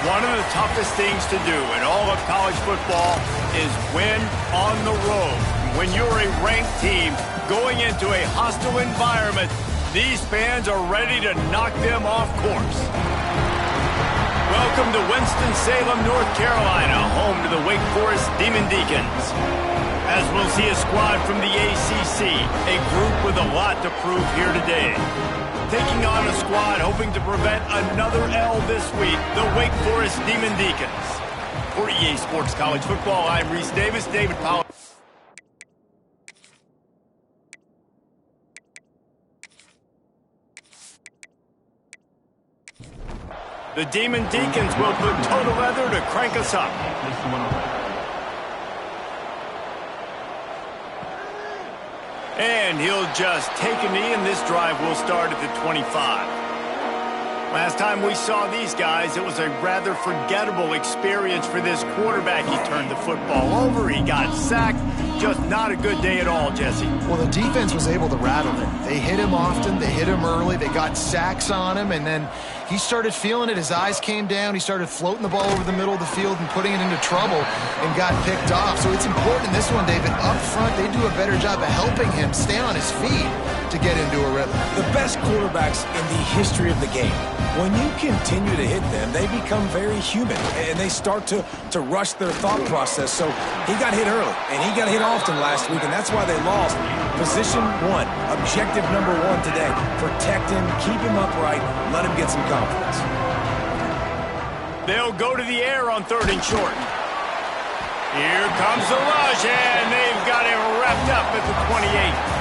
One of the toughest things to do in all of college football is win on the road. When you're a ranked team going into a hostile environment, these fans are ready to knock them off course. Welcome to Winston-Salem, North Carolina, home to the Wake Forest Demon Deacons. As we'll see a squad from the ACC, a group with a lot to prove here today. Taking on a squad hoping to prevent another L this week, the Wake Forest Demon Deacons. For EA Sports College Football, I'm Reese Davis, David Powell. The Demon Deacons will put total leather to crank us up. And he'll just take a knee, and this drive will start at the 25. Last time we saw these guys, it was a rather forgettable experience for this quarterback. He turned the football over, he got sacked. Just not a good day at all, Jesse. Well, the defense was able to rattle him. They hit him often, they hit him early, they got sacks on him, and then he started feeling it. His eyes came down, he started floating the ball over the middle of the field and putting it into trouble and got picked off. So it's important in this one, David, up front, they do a better job of helping him stay on his feet to get into a rhythm. The best quarterbacks in the history of the game, when you continue to hit them, they become very human, and they start to rush their thought process. So he got hit early, and he got hit often last week, and that's why they lost. Position one, objective number one today. Protect him, keep him upright, let him get some confidence. They'll go to the air on 3rd and short. Here comes the rush, and they've got him wrapped up at the 28.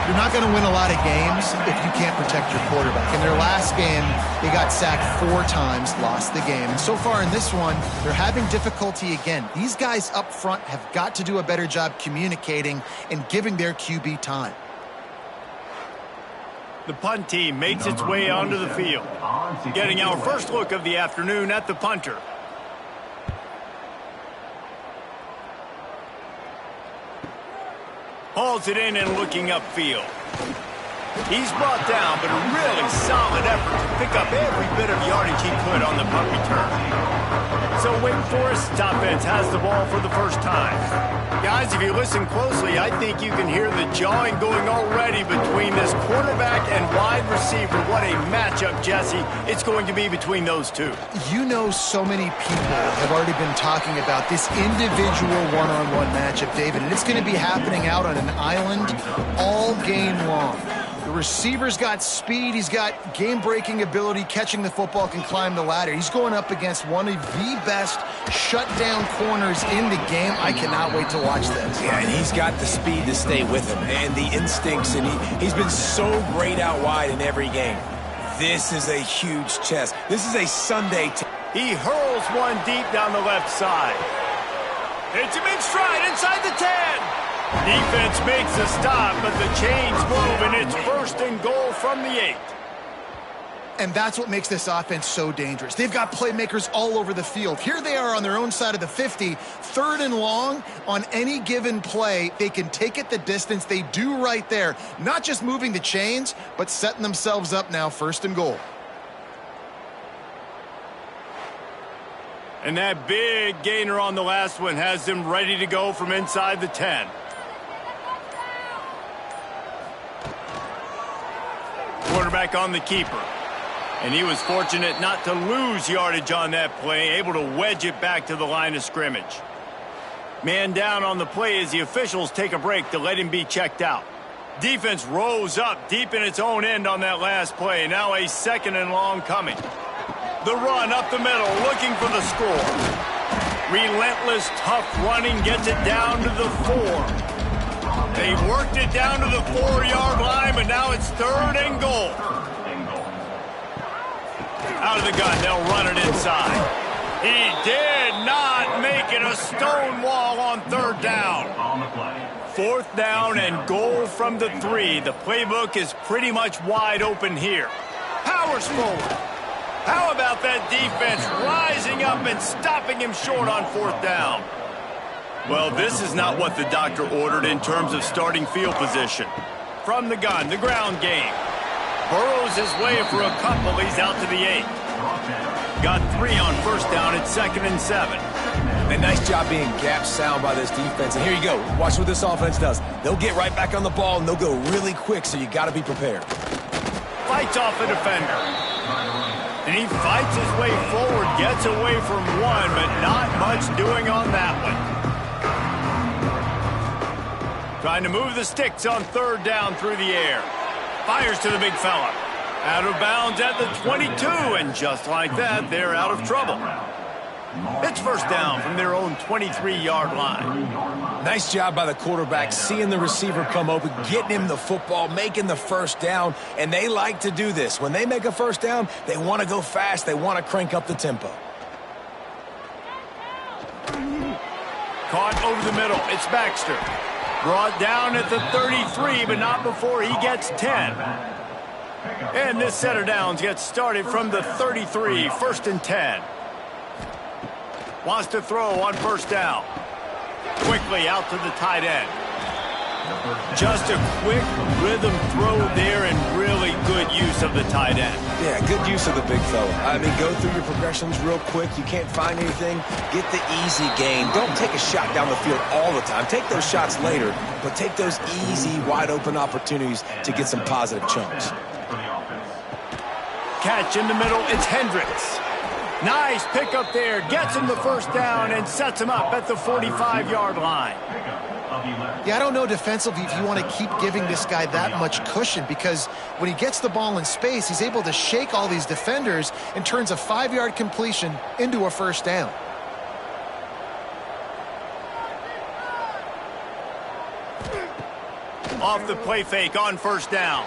You're not going to win a lot of games if you can't protect your quarterback. In their last game, they got sacked 4 times, lost the game. And so far in this one, they're having difficulty again. These guys up front have got to do a better job communicating and giving their QB time. The punt team makes its way onto the field. Getting our first look of the afternoon at the punter. Hauls it in and looking upfield. He's brought down, but a really solid effort to pick up every bit of yardage he could on the punt return. So Wake Forest's offense has the ball for the first time. Guys, if you listen closely, I think you can hear the jawing going already between this quarterback and wide receiver. What a matchup, Jesse, it's going to be between those two. You know, so many people have already been talking about this individual one-on-one matchup, David, and it's going to be happening out on an island all game long. The receiver's got speed, he's got game-breaking ability, catching the football, can climb the ladder. He's going up against one of the best shutdown corners in the game. I cannot wait to watch this. Yeah, and he's got the speed to stay with him and the instincts, and he's been so great out wide in every game. This is a huge chest. This is a Sunday. He hurls one deep down the left side. Hits him in stride inside the 10. Defense makes a stop, but the chains move, and it's 1st and goal from the 8. And that's what makes this offense so dangerous. They've got playmakers all over the field. Here they are on their own side of the 50, 3rd and long. On any given play, they can take it the distance. They do right there. Not just moving the chains, but setting themselves up now, 1st and goal. And that big gainer on the last one has them ready to go from inside the 10. Quarterback on the keeper. And he was fortunate not to lose yardage on that play, able to wedge it back to the line of scrimmage. Man down on the play as the officials take a break to let him be checked out. Defense rose up deep in its own end on that last play. Now a 2nd and long coming. The run up the middle, looking for the score. Relentless, tough running gets it down to the 4. They worked it down to the 4-yard line, but now it's 3rd and goal. Out of the gun, they'll run it inside. He did not make it a stone wall on 3rd down. 4th down and goal from the 3. The playbook is pretty much wide open here. Powers forward. How about that defense rising up and stopping him short on 4th down? Well, this is not what the doctor ordered in terms of starting field position. From the gun, the ground game. Burrows his way for a couple. He's out to the 8. Got 3 on first down at 2nd and 7. And nice job being gap sound by this defense. And here you go. Watch what this offense does. They'll get right back on the ball, and they'll go really quick, so you got to be prepared. Fights off a defender. And he fights his way forward, gets away from one, but not much doing on that one. Trying to move the sticks on 3rd down through the air. Fires to the big fella. Out of bounds at the 22, and just like that, they're out of trouble. It's first down from their own 23-yard line. Nice job by the quarterback, seeing the receiver come open, getting him the football, making the first down, and they like to do this. When they make a first down, they want to go fast. They want to crank up the tempo. Caught over the middle. It's Baxter. Brought down at the 33, but not before he gets 10. And this set of downs gets started from the 33, 1st and 10. Wants to throw on first down. Quickly out to the tight end. Just a quick rhythm throw there and really good use of the tight end. Yeah, good use of the big fella. I mean, go through your progressions real quick. You can't find anything. Get the easy gain. Don't take a shot down the field all the time. Take those shots later, but take those easy, wide-open opportunities to get some positive chunks. Catch in the middle. It's Hendricks. Nice pickup there. Gets him the first down and sets him up at the 45-yard line. Yeah, I don't know defensively if you want to keep giving this guy that much cushion, because when he gets the ball in space, he's able to shake all these defenders and turns a 5-yard completion into a first down. Off the play fake on first down.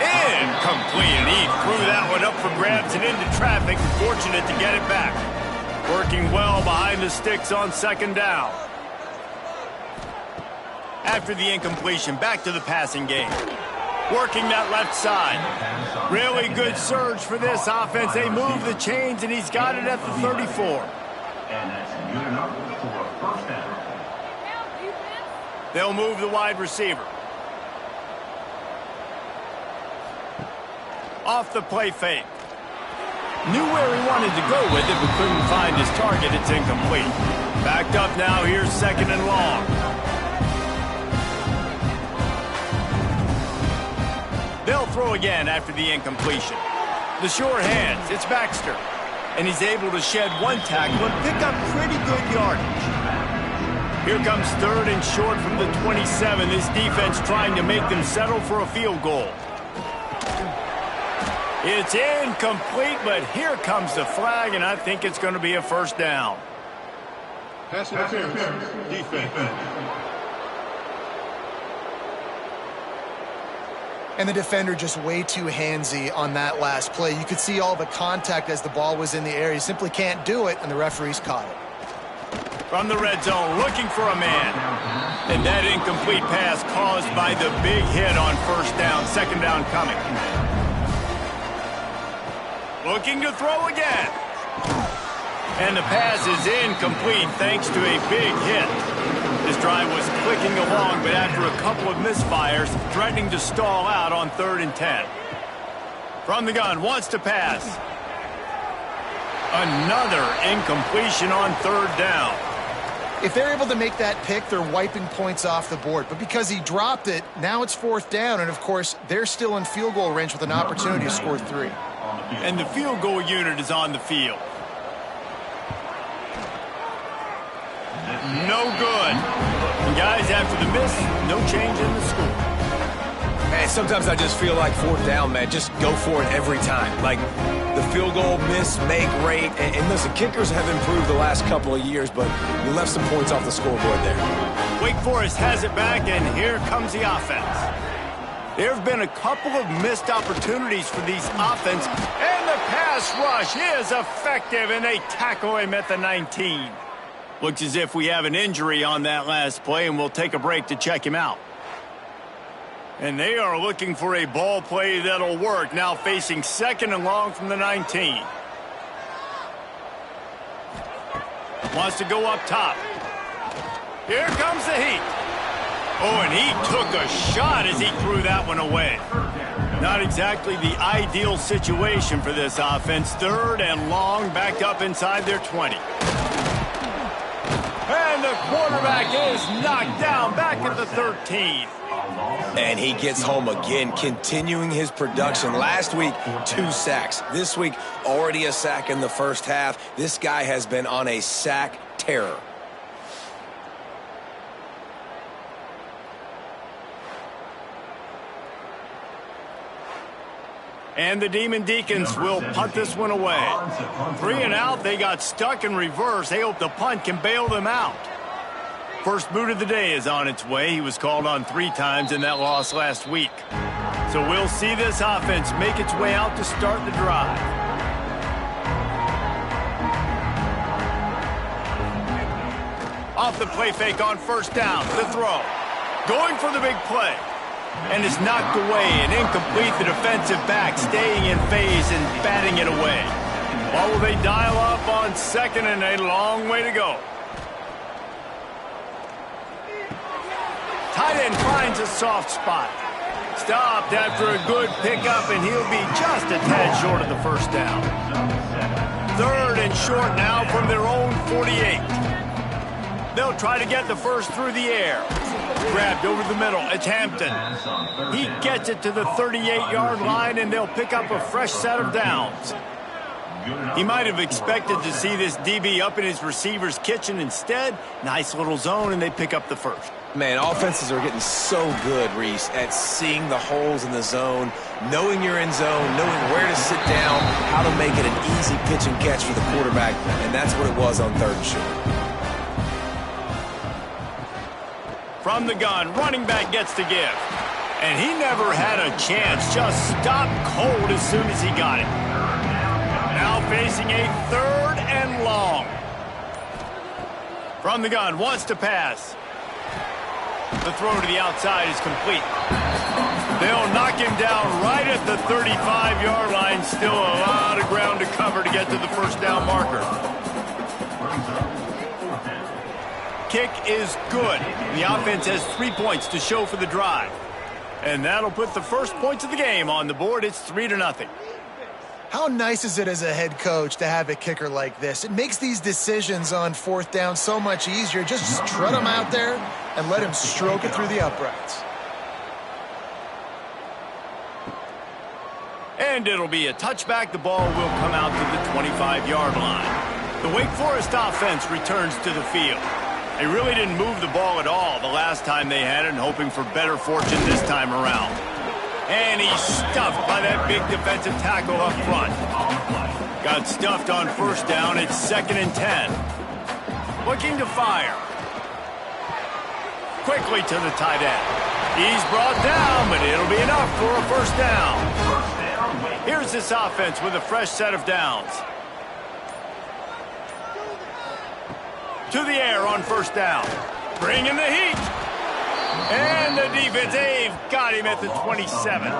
Incomplete, and he threw that one up for grabs and into traffic. Fortunate to get it back. Working well behind the sticks on 2nd down. After the incompletion, back to the passing game. Working that left side. Really good surge for this offense. They move the chains, and he's got it at the 34. And that's good enough for a first down. They'll move the wide receiver. Off the play fake. Knew where he wanted to go with it, but couldn't find his target. It's incomplete. Backed up now. Here's 2nd and long. They'll throw again after the incompletion. The sure hands. It's Baxter. And he's able to shed one tackle and pick up pretty good yardage. Here comes 3rd and short from the 27. This defense trying to make them settle for a field goal. It's incomplete, but here comes the flag, and I think it's going to be a first down. Pass interference, defense. And the defender just way too handsy on that last play. You could see all the contact as the ball was in the air. He simply can't do it, and the referees caught it. From the red zone, looking for a man. And that incomplete pass caused by the big hit on first down. 2nd down coming. Looking to throw again. And the pass is incomplete thanks to a big hit. This drive was clicking along, but after a couple of misfires, threatening to stall out on 3rd and 10. From the gun, wants to pass. Another incompletion on 3rd down. If they're able to make that pick, they're wiping points off the board. But because he dropped it, now it's 4th down, and of course, they're still in field goal range with an opportunity to score 3. And the field goal unit is on the field. No good. And guys, after the miss, no change in the score. Man, sometimes I just feel like 4th down, man. Just go for it every time. Like the field goal miss, make rate. And listen, kickers have improved the last couple of years, but you left some points off the scoreboard there. Wake Forest has it back, and here comes the offense. There have been a couple of missed opportunities for these offense, and the pass rush is effective, and they tackle him at the 19. Looks as if we have an injury on that last play, and we'll take a break to check him out. And they are looking for a ball play that'll work, now facing 2nd and long from the 19. Wants to go up top. Here comes the heat. Oh, and he took a shot as he threw that one away. Not exactly the ideal situation for this offense. 3rd and long, backed up inside their 20. And the quarterback is knocked down back at the 13. And he gets home again, continuing his production. Last week, 2 sacks. This week, already a sack in the first half. This guy has been on a sack terror. And the Demon Deacons will punt this one away. 3 and out, they got stuck in reverse. They hope the punt can bail them out. First boot of the day is on its way. He was called on 3 times in that loss last week. So we'll see this offense make its way out to start the drive. Off the play fake on first down, the throw. Going for the big play. And is knocked away and incomplete. The defensive back staying in phase and batting it away. Or will they dial up on 2nd and a long way to go? Tight end finds a soft spot. Stopped after a good pickup, and he'll be just a tad short of the first down. 3rd and short now from their own 48. They'll try to get the first through the air. Grabbed over the middle. It's Hampton. He gets it to the 38-yard line, and they'll pick up a fresh set of downs. He might have expected to see this DB up in his receiver's kitchen. Instead, nice little zone, and they pick up the first. Man, offenses are getting so good, Reese, at seeing the holes in the zone, knowing you're in zone, knowing where to sit down, how to make it an easy pitch and catch for the quarterback, and that's what it was on 3rd and short. From the gun, running back gets to give. And he never had a chance, just stopped cold as soon as he got it. Now facing a 3rd and long. From the gun, wants to pass. The throw to the outside is complete. They'll knock him down right at the 35-yard line. Still a lot of ground to cover to get to the first down marker. Kick is good. The offense has 3 points to show for the drive. And that'll put the first points of the game on the board. It's 3-0. How nice is it as a head coach to have a kicker like this? It makes these decisions on 4th down so much easier. Just strut him out there and let him stroke it through the uprights. And it'll be a touchback. The ball will come out to the 25-yard line. The Wake Forest offense returns to the field. They really didn't move the ball at all the last time they had it, and hoping for better fortune this time around. And he's stuffed by that big defensive tackle up front. Got stuffed on first down. It's 2nd and 10. Looking to fire. Quickly to the tight end. He's brought down, but it'll be enough for a first down. Here's this offense with a fresh set of downs. To the air on first down. Bringing the heat. And the defense, they've got him at the 27.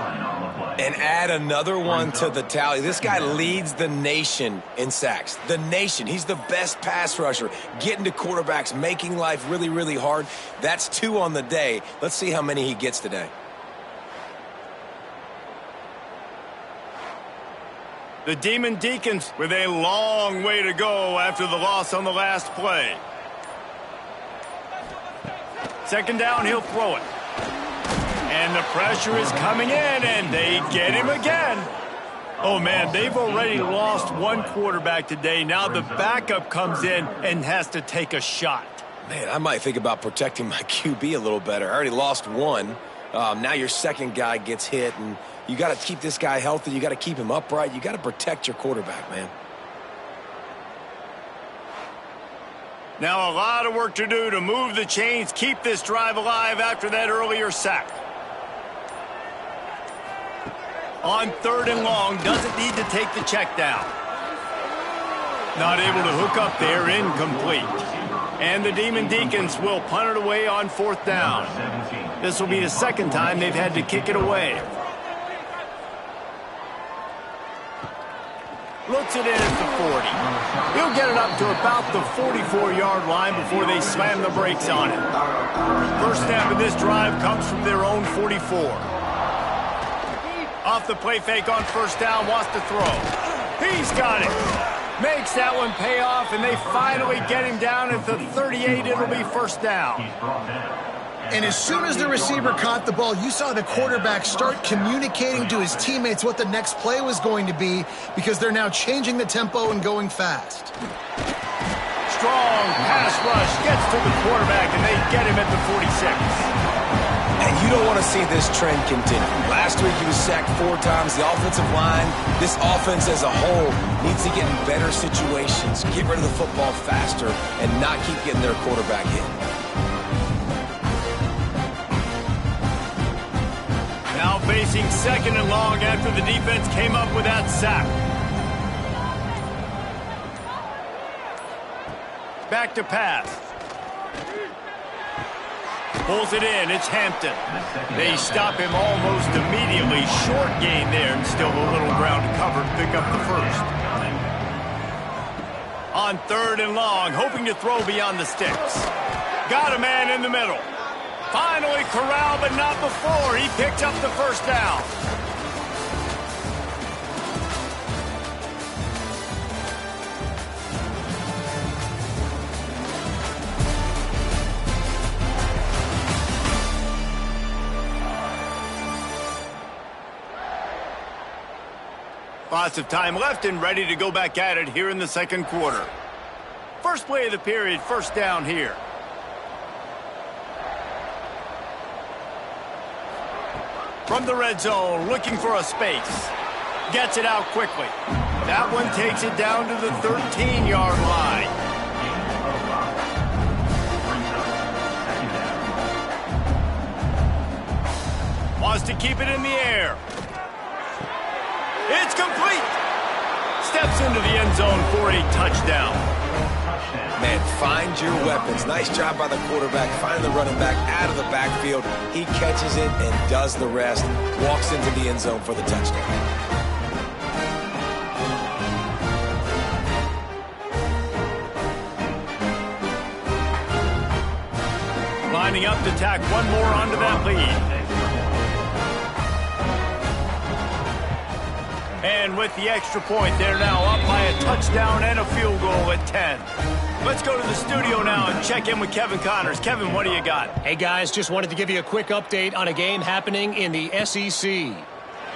And add another one to the tally. This guy leads the nation in sacks. The nation. He's the best pass rusher. Getting to quarterbacks, making life really, really hard. That's 2 on the day. Let's see how many he gets today. The Demon Deacons with a long way to go after the loss on the last play. 2nd down, he'll throw it. And the pressure is coming in, and they get him again. Oh, man, they've already lost one quarterback today. Now the backup comes in and has to take a shot. Man, I might think about protecting my QB a little better. I already lost one. Now your second guy gets hit, and you got to keep this guy healthy. You got to keep him upright. You got to protect your quarterback, man. Now a lot of work to do to move the chains, keep this drive alive after that earlier sack. On 3rd and long, doesn't need to take the check down. Not able to hook up there, incomplete. And the Demon Deacons will punt it away on 4th down. This will be the 2nd time they've had to kick it away. Looks it in at the 40. He'll get it up to about the 44-yard line before they slam the brakes on it. First snap of this drive comes from their own 44. Off the play fake on first down, wants to throw. He's got it. Makes that one pay off, and they finally get him down at the 38. It'll be first down. And as soon as the receiver caught the ball, you saw the quarterback start communicating to his teammates what the next play was going to be, because they're now changing the tempo and going fast. Strong pass rush gets to the quarterback, and they get him at the 46. And you don't want to see this trend continue. Last week he was sacked 4 times. The offensive line, this offense as a whole, needs to get in better situations, get rid of the football faster, and not keep getting their quarterback hit. Now facing second and long after the defense came up with that sack. Back to pass. Pulls it in. It's Hampton. They stop him almost immediately. Short gain there, and still a little ground to cover to pick up the first. On third and long, hoping to throw beyond the sticks. Got a man in the middle. Finally corralled, but not before. He picked up the first down. Lots of time left and ready to go back at it here in the second quarter. First play of the period, first down here. From the red zone, looking for a space. Gets it out quickly. That one takes it down to the 13-yard line. Wants to keep it in the air. It's complete. Steps into the end zone for a touchdown. Man, find your weapons. Nice job by the quarterback. Find the running back out of the backfield. He catches it and does the rest. Walks into the end zone for the touchdown. Lining up to tack one more onto that lead. And with the extra point, they're now up by a touchdown and a field goal at 10. Let's go to the studio now and check in with Kevin Connors. Kevin, what do you got? Hey, guys, just wanted to give you a quick update on a game happening in the SEC.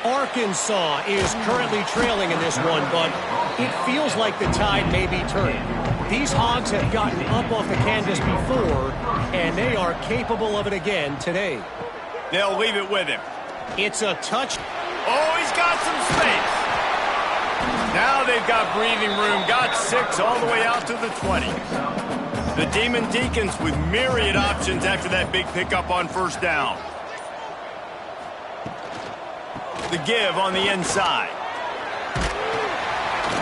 Arkansas is currently trailing in this one, but it feels like the tide may be turning. These Hogs have gotten up off the canvas before, and they are capable of it again today. They'll leave it with him. It's a touch. Oh, he's got some space. Now they've got breathing room. Got 6 all the way out to the 20. The Demon Deacons with myriad options after that big pickup on first down. The give on the inside.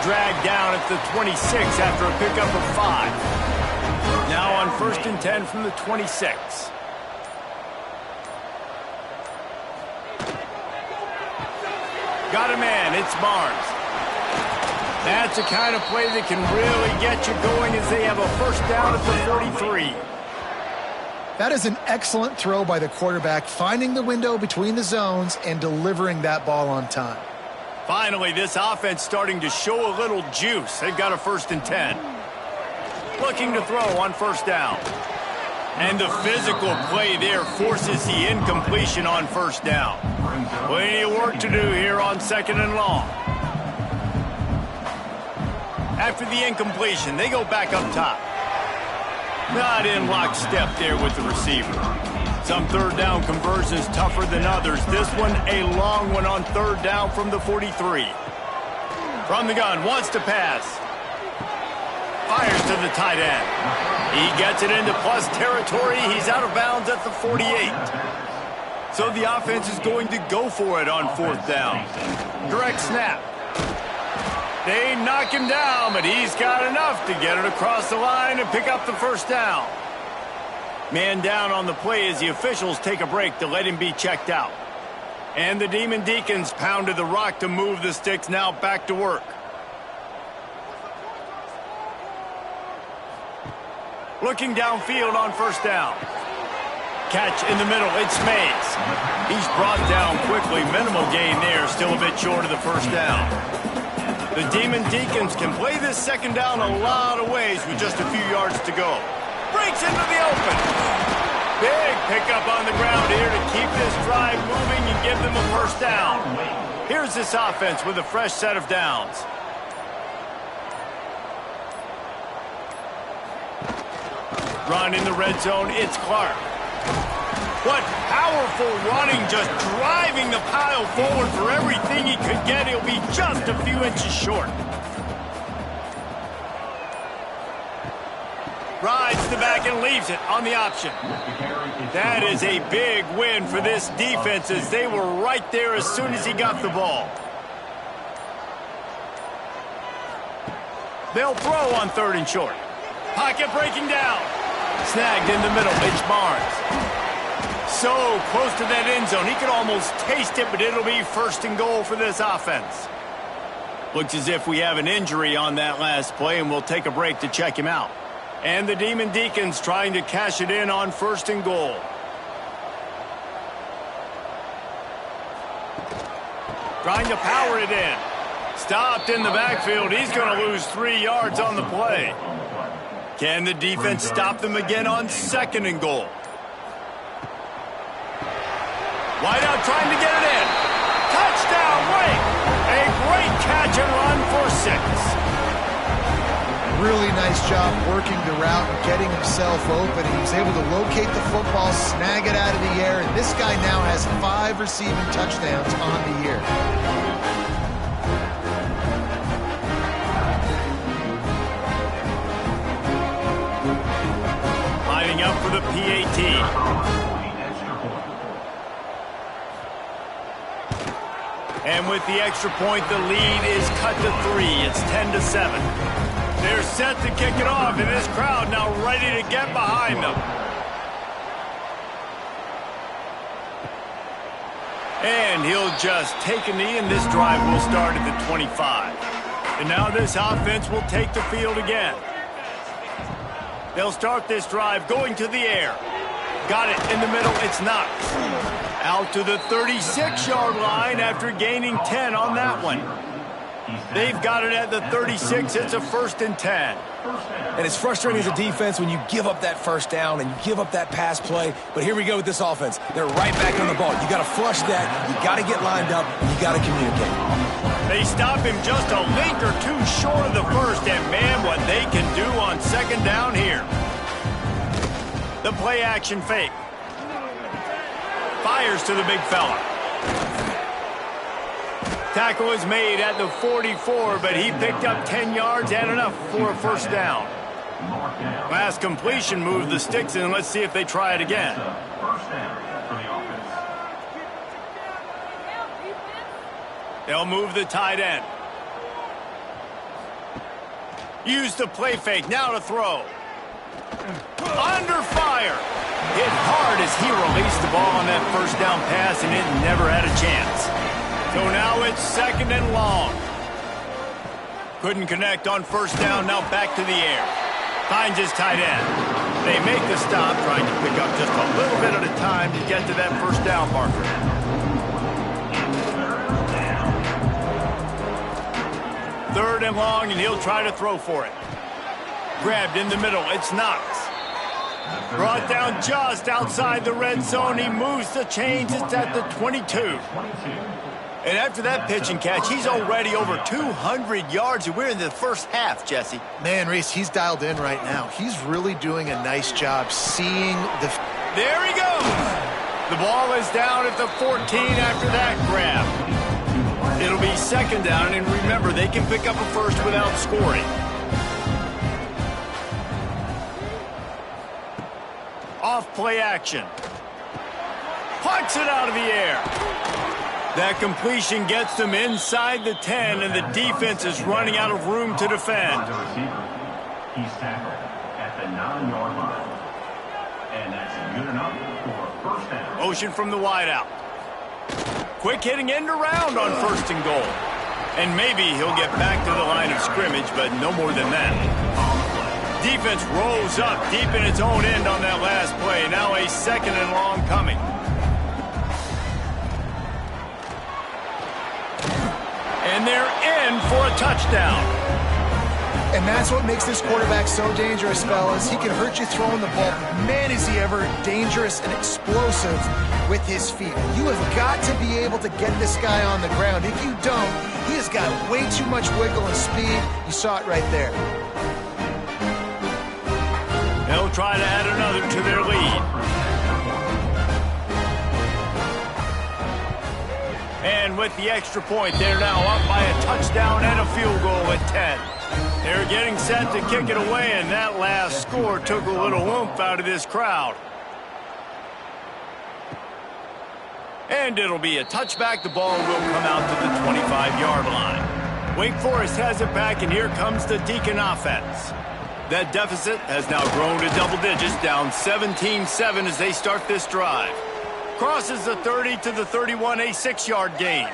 Dragged down at the 26 after a pickup of 5. Now on first and 10 from the 26. Got a man, it's Barnes. That's the kind of play that can really get you going as they have a first down at the 43. That is an excellent throw by the quarterback, finding the window between the zones and delivering that ball on time. Finally, this offense starting to show a little juice. They've got a first and 10. Looking to throw on first down. And the physical play there forces the incompletion on first down. Plenty of work to do here on second and long. After the incompletion, they go back up top. Not in lockstep there with the receiver. Some third down conversions tougher than others. This one a long one on third down from the 43. From the gun, wants to pass. Fires to the tight end. He gets it into plus territory. He's out of bounds at the 48. So the offense is going to go for it on fourth down. Direct snap. They knock him down, but he's got enough to get it across the line and pick up the first down. Man down on the play as the officials take a break to let him be checked out. And the Demon Deacons pounded the rock to move the sticks, now back to work. Looking downfield on first down. Catch in the middle. It's Mays. He's brought down quickly. Minimal gain there. Still a bit short of the first down. The Demon Deacons can play this second down a lot of ways with just a few yards to go. Breaks into the open. Big pickup on the ground here to keep this drive moving and give them a first down. Here's this offense with a fresh set of downs. Run in the red zone, it's Clark. What powerful running, just driving the pile forward for everything he could get. He'll be just a few inches short. Rides the back and leaves it on the option. That is a big win for this defense as they were right there as soon as he got the ball. They'll throw on 3rd and short. Pocket breaking down. Snagged in the middle, it's Barnes. So close to that end zone, he could almost taste it, but it'll be 1st and goal for this offense. Looks as if we have an injury on that last play, and we'll take a break to check him out. And the Demon Deacons trying to cash it in on 1st and goal. Trying to power it in. Stopped in the backfield. He's going to lose 3 yards on the play. Can the defense stop them again on 2nd and goal? Wide out trying to get it in. Touchdown, Wake. A great catch and run for 6. Really nice job working the route and getting himself open. He was able to locate the football, snag it out of the air, and this guy now has 5 receiving touchdowns on the year. Lining up for the PAT. And with the extra point, the lead is cut to 3. It's 10-7. They're set to kick it off, and this crowd now ready to get behind them. And he'll just take a knee, and this drive will start at the 25. And now this offense will take the field again. They'll start this drive going to the air. Got it in the middle. It's Knox. Out to the 36-yard line after gaining 10 on that one. They've got it at the 36. It's a 1st and 10. And it's frustrating as a defense when you give up that first down and you give up that pass play. But here we go with this offense. They're right back on the ball. You got to flush that. You got to get lined up. And you got to communicate. They stop him just a link or 2 short of the first. And, man, what they can do on 2nd down here. The play action fake. Fires to the big fella. Tackle is made at the 44, but he picked up 10 yards and enough for a first down. Last completion moved the sticks in. Let's see if they try it again. They'll move the tight end. Use the play fake. Now to throw. Under fire. Hit hard as he released the ball on that first down pass, and it never had a chance. So now it's 2nd and long. Couldn't connect on first down. Now back to the air. Finds his tight end. They make the stop, trying to pick up just a little bit at a time to get to that first down marker. Third and long, and he'll try to throw for it. Grabbed in the middle. It's Knox. Brought down just outside the red zone. He moves the chains. It's at the 22. And after that pitch and catch, he's already over 200 yards, and we're in the first half, Jesse. Man, Reese, he's dialed in right now. He's really doing a nice job seeing the... There he goes! The ball is down at the 14 after that grab. It'll be 2nd down, and remember, they can pick up a first without scoring. Off play action. Pucks it out of the air. That completion gets them inside the 10, and the defense is running out of room to defend. He's tackled at the 9-yard line. And that's good enough for a first down. Motion from the wideout. Quick hitting end around on 1st and goal. And maybe he'll get back to the line of scrimmage, but no more than that. Defense rose up deep in its own end on that last play. Now a 2nd and long coming. And they're in for a touchdown. And that's what makes this quarterback so dangerous, fellas. He can hurt you throwing the ball. Man, is he ever dangerous and explosive with his feet. You have got to be able to get this guy on the ground. If you don't, he has got way too much wiggle and speed. You saw it right there. They'll try to add another to their lead. And with the extra point, they're now up by a touchdown and a field goal at 10. They're getting set to kick it away, and that last score took a little oomph out of this crowd. And it'll be a touchback. The ball will come out to the 25-yard line. Wake Forest has it back, and here comes the Deacon offense. That deficit has now grown to double digits, down 17-7 as they start this drive. Crosses the 30 to the 31, a 6-yard gain.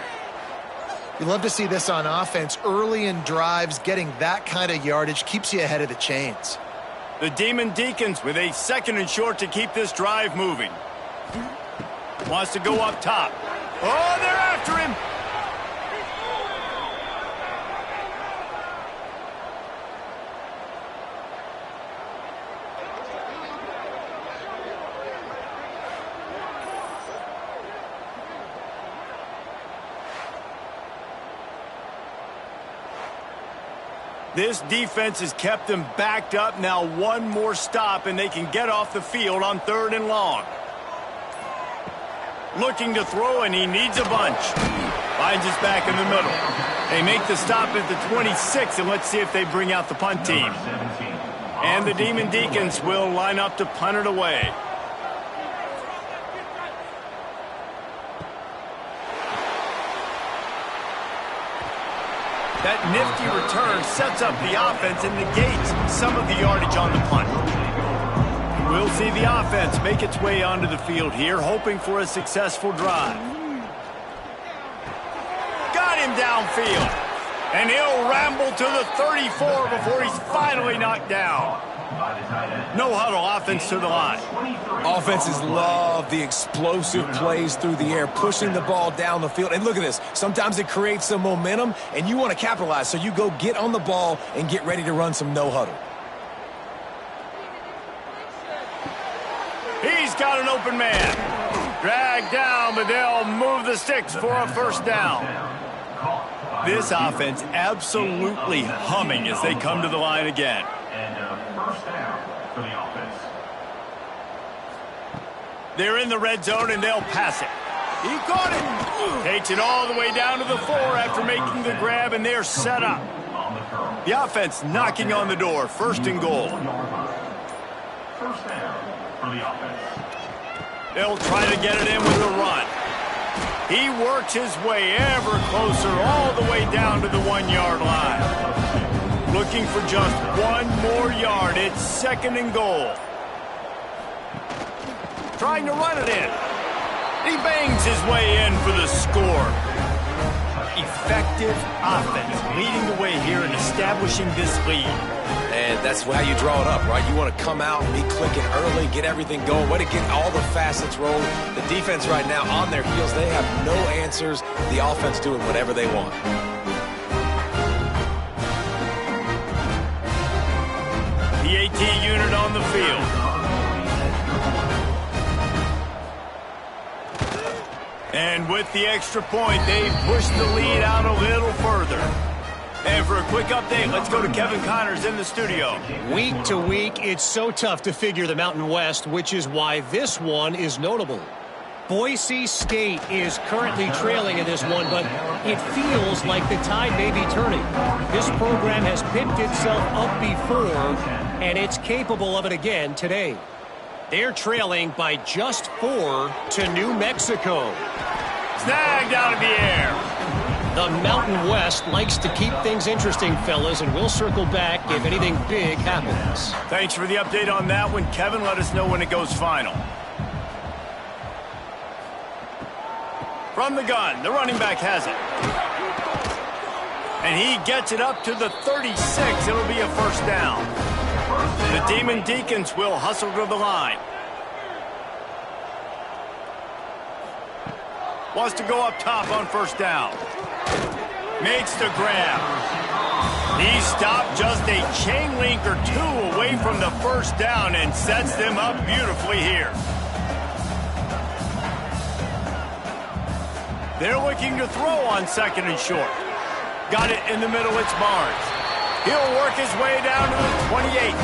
You love to see this on offense. Early in drives, getting that kind of yardage keeps you ahead of the chains. The Demon Deacons with a 2nd and short to keep this drive moving. Wants to go up top. Oh, they're after him. This defense has kept them backed up. Now one more stop, and they can get off the field on 3rd and long. Looking to throw, and he needs a bunch. Finds us back in the middle. They make the stop at the 26, and let's see if they bring out the punt team. And the Demon Deacons will line up to punt it away. That nifty return sets up the offense and negates some of the yardage on the punt. We'll see the offense make its way onto the field here, hoping for a successful drive. Got him downfield. And he'll ramble to the 34 before he's finally knocked down. No huddle offense to the line. Offenses love the explosive plays through the air, pushing the ball down the field. And look at this. Sometimes it creates some momentum, and you want to capitalize. So you go get on the ball and get ready to run some no huddle. He's got an open man. Dragged down, but they'll move the sticks for a 1st down. This offense absolutely humming as they come to the line again. And a 1st down for the offense. They're in the red zone, and they'll pass it. He caught it. Takes it all the way down to the 4 after making the grab, and they're set up. The offense knocking on the door. 1st and goal. 1st down for the offense. They'll try to get it in with a run. He works his way ever closer all the way down to the 1-yard line. Looking for just 1 more yard. It's 2nd and goal. Trying to run it in. He bangs his way in for the score. Effective offense leading the way here and establishing this lead. And that's how you draw it up, right? You want to come out and be clicking early, get everything going, way to get all the facets rolling. The defense right now on their heels, they have no answers. The offense doing whatever they want. The AT unit on the field. And with the extra point, they push the lead out a little further. And for a quick update, let's go to Kevin Connors in the studio. Week to week, it's so tough to figure the Mountain West, which is why this one is notable. Boise State is currently trailing in this one, but it feels like the tide may be turning. This program has picked itself up before, and it's capable of it again today. They're trailing by just 4 to New Mexico. Snagged out of the air. The Mountain West likes to keep things interesting, fellas, and we'll circle back if anything big happens. Thanks for the update on that one, Kevin. Let us know when it goes final. From the gun, the running back has it. And he gets it up to the 36. It'll be a 1st down. The Demon Deacons will hustle to the line. Wants to go up top on first down. Makes the grab. He stopped just a chain link or two away from the first down and sets them up beautifully here. They're looking to throw on second and short. Got it in the middle, it's Barnes. He'll work his way down to the 28.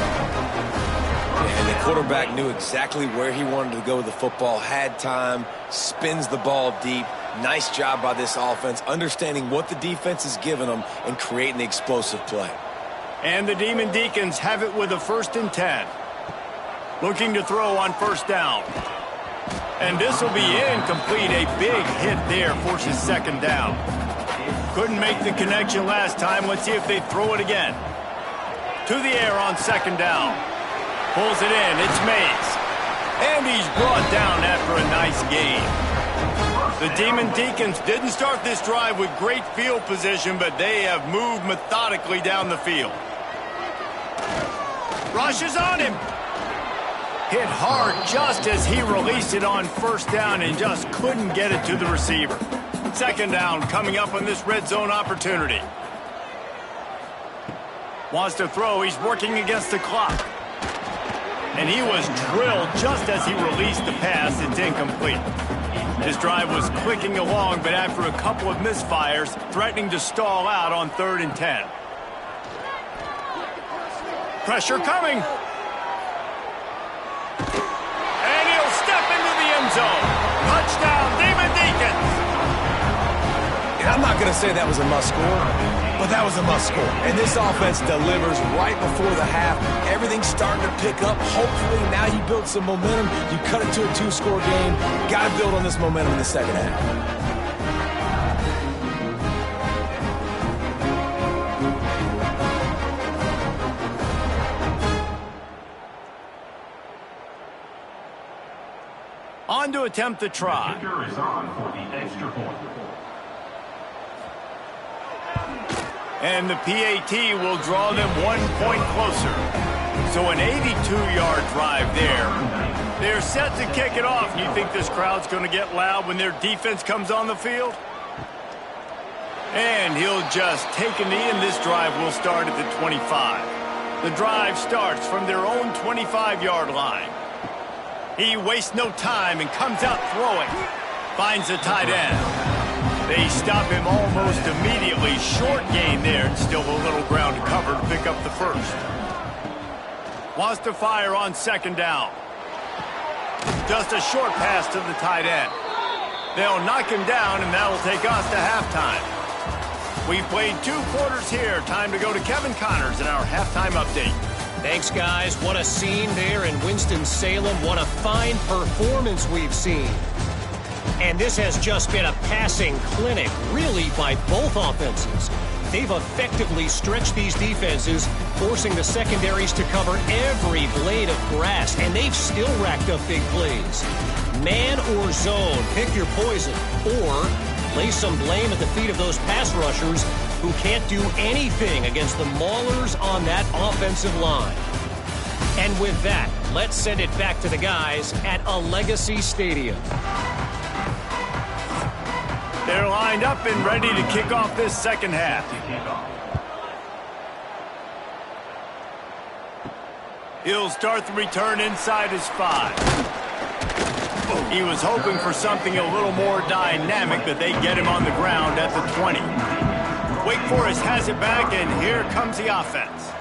And the quarterback knew exactly where he wanted to go with the football, had time, spins the ball deep. Nice job by this offense, understanding what the defense is giving them and creating the explosive play. And the Demon Deacons have it with a 1st and 10. Looking to throw on first down. And this will be incomplete. A big hit there forces second down. Couldn't make the connection last time. Let's see if they throw it again. To the air on second down. Pulls it in. It's Mays. And he's brought down after a nice gain. The Demon Deacons didn't start this drive with great field position, but they have moved methodically down the field. Rushes on him. Hit hard just as he released it on first down and just couldn't get it to the receiver. Second down coming up on this red zone opportunity. Wants to throw. He's working against the clock. And he was drilled just as he released the pass. It's incomplete. His drive was clicking along, but after a couple of misfires, threatening to stall out on 3rd and 10. Pressure coming. And he'll step into the end zone. Touchdown, Demon Deacons. And I'm not going to say that was a must-score, but that was a must-score. And this offense delivers right before the half. Everything's starting to pick up. Hopefully now you build some momentum. You cut it to a 2-score game. Got to build on this momentum in the second half. On to attempt the try. The kicker is on for the extra point. And the PAT will draw them 1 point closer. So an 82-yard drive there. They're set to kick it off. You think this crowd's going to get loud when their defense comes on the field? And he'll just take a knee, and this drive will start at the 25. The drive starts from their own 25-yard line. He wastes no time and comes out throwing. Finds the tight end. They stop him almost immediately. Short gain there, and still a little ground to cover to pick up the first. Wants to fire on second down. Just a short pass to the tight end. They'll knock him down, and that'll take us to halftime. We've played 2 quarters here. Time to go to Kevin Connors in our halftime update. Thanks, guys. What a scene there in Winston-Salem. What a fine performance we've seen. And this has just been a passing clinic, really, by both offenses. They've effectively stretched these defenses, forcing the secondaries to cover every blade of grass, and they've still racked up big plays. Man or zone, pick your poison, or lay some blame at the feet of those pass rushers who can't do anything against the maulers on that offensive line. And with that, let's send it back to the guys at a Legacy Stadium. They're lined up and ready to kick off this second half. He'll start the return inside his 5. He was hoping for something a little more dynamic, but they get him on the ground at the 20. Wake Forest has it back, and here comes the offense.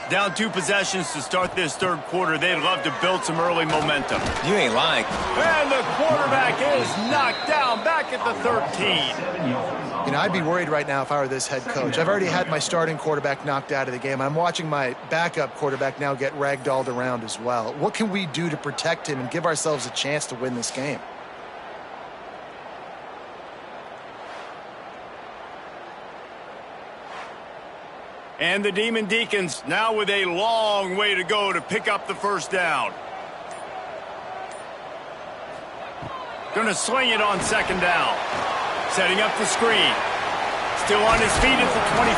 Down 2 possessions to start this third quarter. They'd love to build some early momentum. You ain't lying. And the quarterback is knocked down back at the 13. You know, I'd be worried right now if I were this head coach. I've already had my starting quarterback knocked out of the game. I'm watching my backup quarterback now get ragdolled around as well. What can we do to protect him and give ourselves a chance to win this game? And the Demon Deacons now with a long way to go to pick up the first down. Going to sling it on second down. Setting up the screen. Still on his feet at the 25.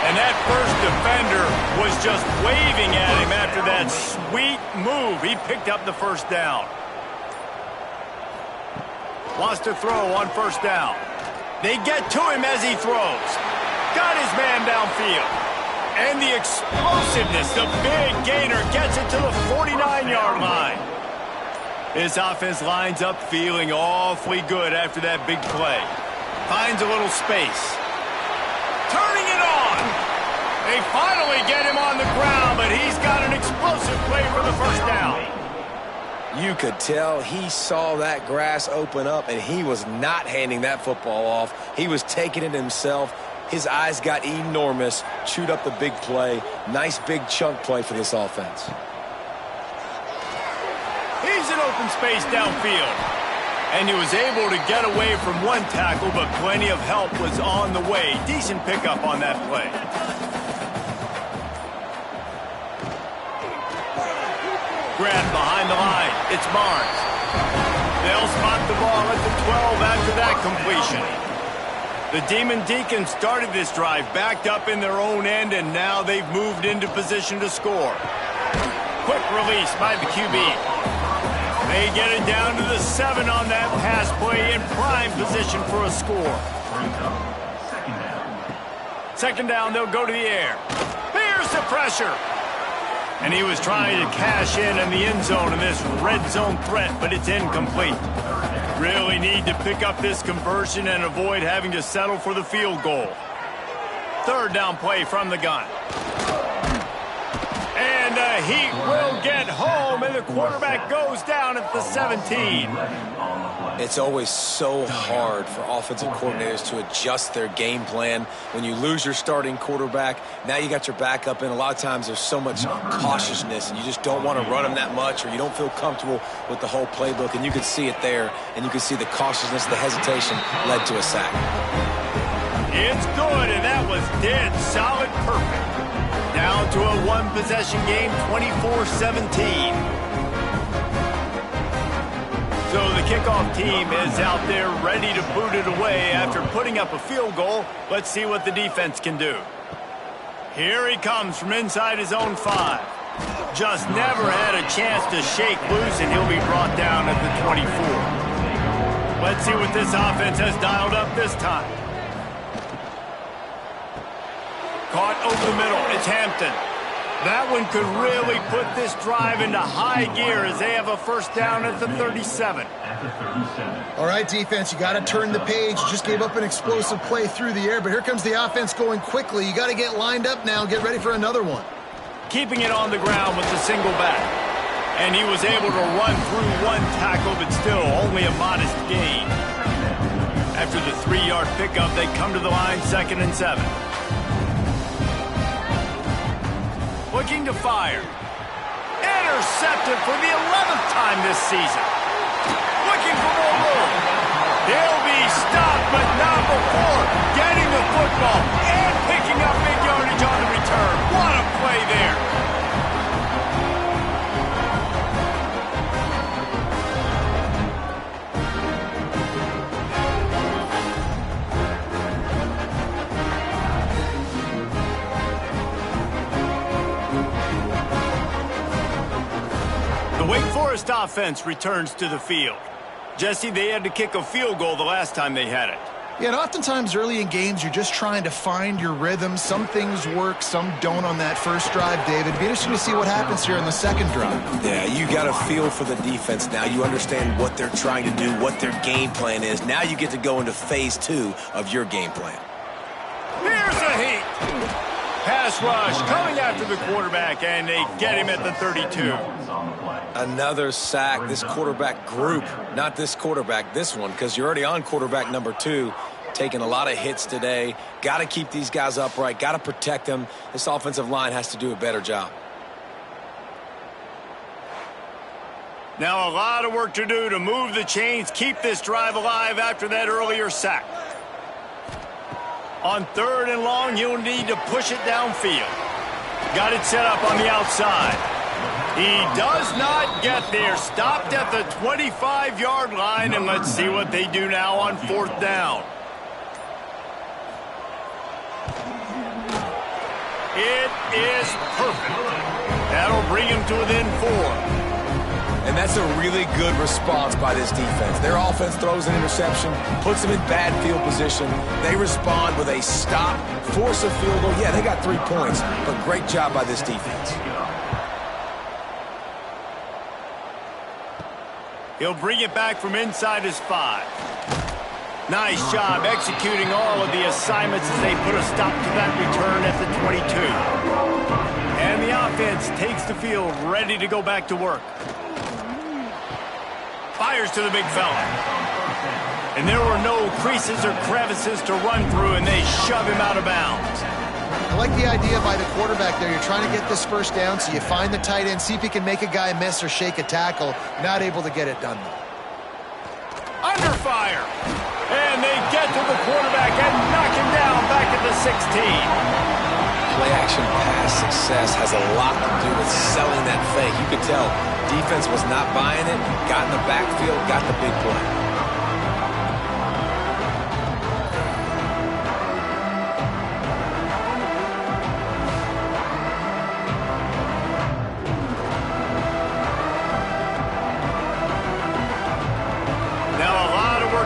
And that first defender was just waving at him after that sweet move. He picked up the first down. Wants to throw on first down. They get to him as he throws. Got his man downfield. And the explosiveness, the big gainer, gets it to the 49-yard line. His offense lines up feeling awfully good after that big play. Finds a little space. Turning it on. They finally get him on the ground, but he's got an explosive play for the first down. You could tell he saw that grass open up, and he was not handing that football off. He was taking it himself. His eyes got enormous, chewed up the big play. Nice big chunk play for this offense. He's in open space downfield. And he was able to get away from one tackle, but plenty of help was on the way. Decent pickup on that play. Grabbed behind the line. It's Barnes. They'll spot the ball at the 12 after that completion. The Demon Deacons started this drive backed up in their own end, and now they've moved into position to score. Quick release by the QB. They get it down to the 7 on that pass play in prime position for a score. Second down, they'll go to the air. There's the pressure. And he was trying to cash in the end zone in this red zone threat, but it's incomplete. Really need to pick up this conversion and avoid having to settle for the field goal. Third down play from the gun. And the Heat will get home, and the quarterback goes down at the 17. It's always so hard for offensive coordinators to adjust their game plan. When you lose your starting quarterback, now you got your backup in. A lot of times there's so much cautiousness, and you just don't want to run them that much, or you don't feel comfortable with the whole playbook, and you can see it there, and you can see the cautiousness, the hesitation led to a sack. It's good, and that was dead solid perfect. Down to a one-possession game, 24-17. So the kickoff team is out there ready to boot it away after putting up a field goal. Let's see what the defense can do. Here he comes from inside his own 5. Just never had a chance to shake loose, and he'll be brought down at the 24. Let's see what this offense has dialed up this time. Caught over the middle. It's Hampton. That one could really put this drive into high gear as they have a first down at the 37. All right, defense, you got to turn the page. You just gave up an explosive play through the air, but here comes the offense going quickly. You got to get lined up now, get ready for another one. Keeping it on the ground with the single back. And he was able to run through one tackle, but still only a modest gain. After the 3-yard pickup, they come to the line, 2nd and 7. Looking to fire. Intercepted for the 11th time this season. Looking for more room. They'll be stopped, but not before getting the football and picking up big yardage on the return. What a play there. The Wake Forest offense returns to the field. Jesse, they had to kick a field goal the last time they had it. Yeah, and oftentimes early in games, you're just trying to find your rhythm. Some things work, some don't on that first drive, David. Be interesting to see what happens here in the second drive. Yeah, you got a feel for the defense now. You understand what they're trying to do, what their game plan is. Now you get to go into phase 2 of your game plan. Here's the Heat. Pass rush coming after the quarterback, and they get him at the 32. Another sack. This quarterback group, not this quarterback, this one, because you're already on quarterback number 2, taking a lot of hits today. Got to keep these guys upright, got to protect them. This offensive line has to do a better job. Now a lot of work to do to move the chains, keep this drive alive after that earlier sack. On 3rd and long, he'll need to push it downfield. Got it set up on the outside. He does not get there. Stopped at the 25-yard line, and let's see what they do now on 4th down. It is perfect. That'll bring him to within 4. And that's a really good response by this defense. Their offense throws an interception, puts them in bad field position. They respond with a stop, force a field goal. Yeah, they got 3 points, but great job by this defense. He'll bring it back from inside his 5. Nice job executing all of the assignments as they put a stop to that return at the 22. And the offense takes the field ready to go back to work. Fires to the big fella. And there were no creases or crevices to run through, and they shove him out of bounds. I like the idea by the quarterback there. You're trying to get this first down, so you find the tight end, see if he can make a guy miss or shake a tackle. Not able to get it done, though. Under fire. And they get to the quarterback and knock him down back at the 16. Play-action pass success has a lot to do with selling that fake. You could tell defense was not buying it, got in the backfield, got the big play.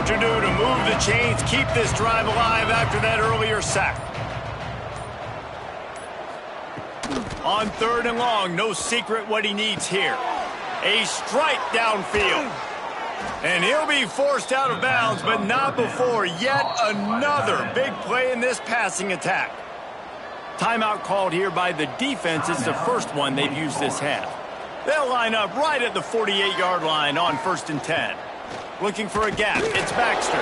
To do to move the chains, keep this drive alive after that earlier sack. On 3rd and long, no secret what he needs here. A strike downfield. And he'll be forced out of bounds, but not before yet another big play in this passing attack. Timeout called here by the defense. It's the first one they've used this half. They'll line up right at the 48-yard line on 1st and 10. Looking for a gap. It's Baxter.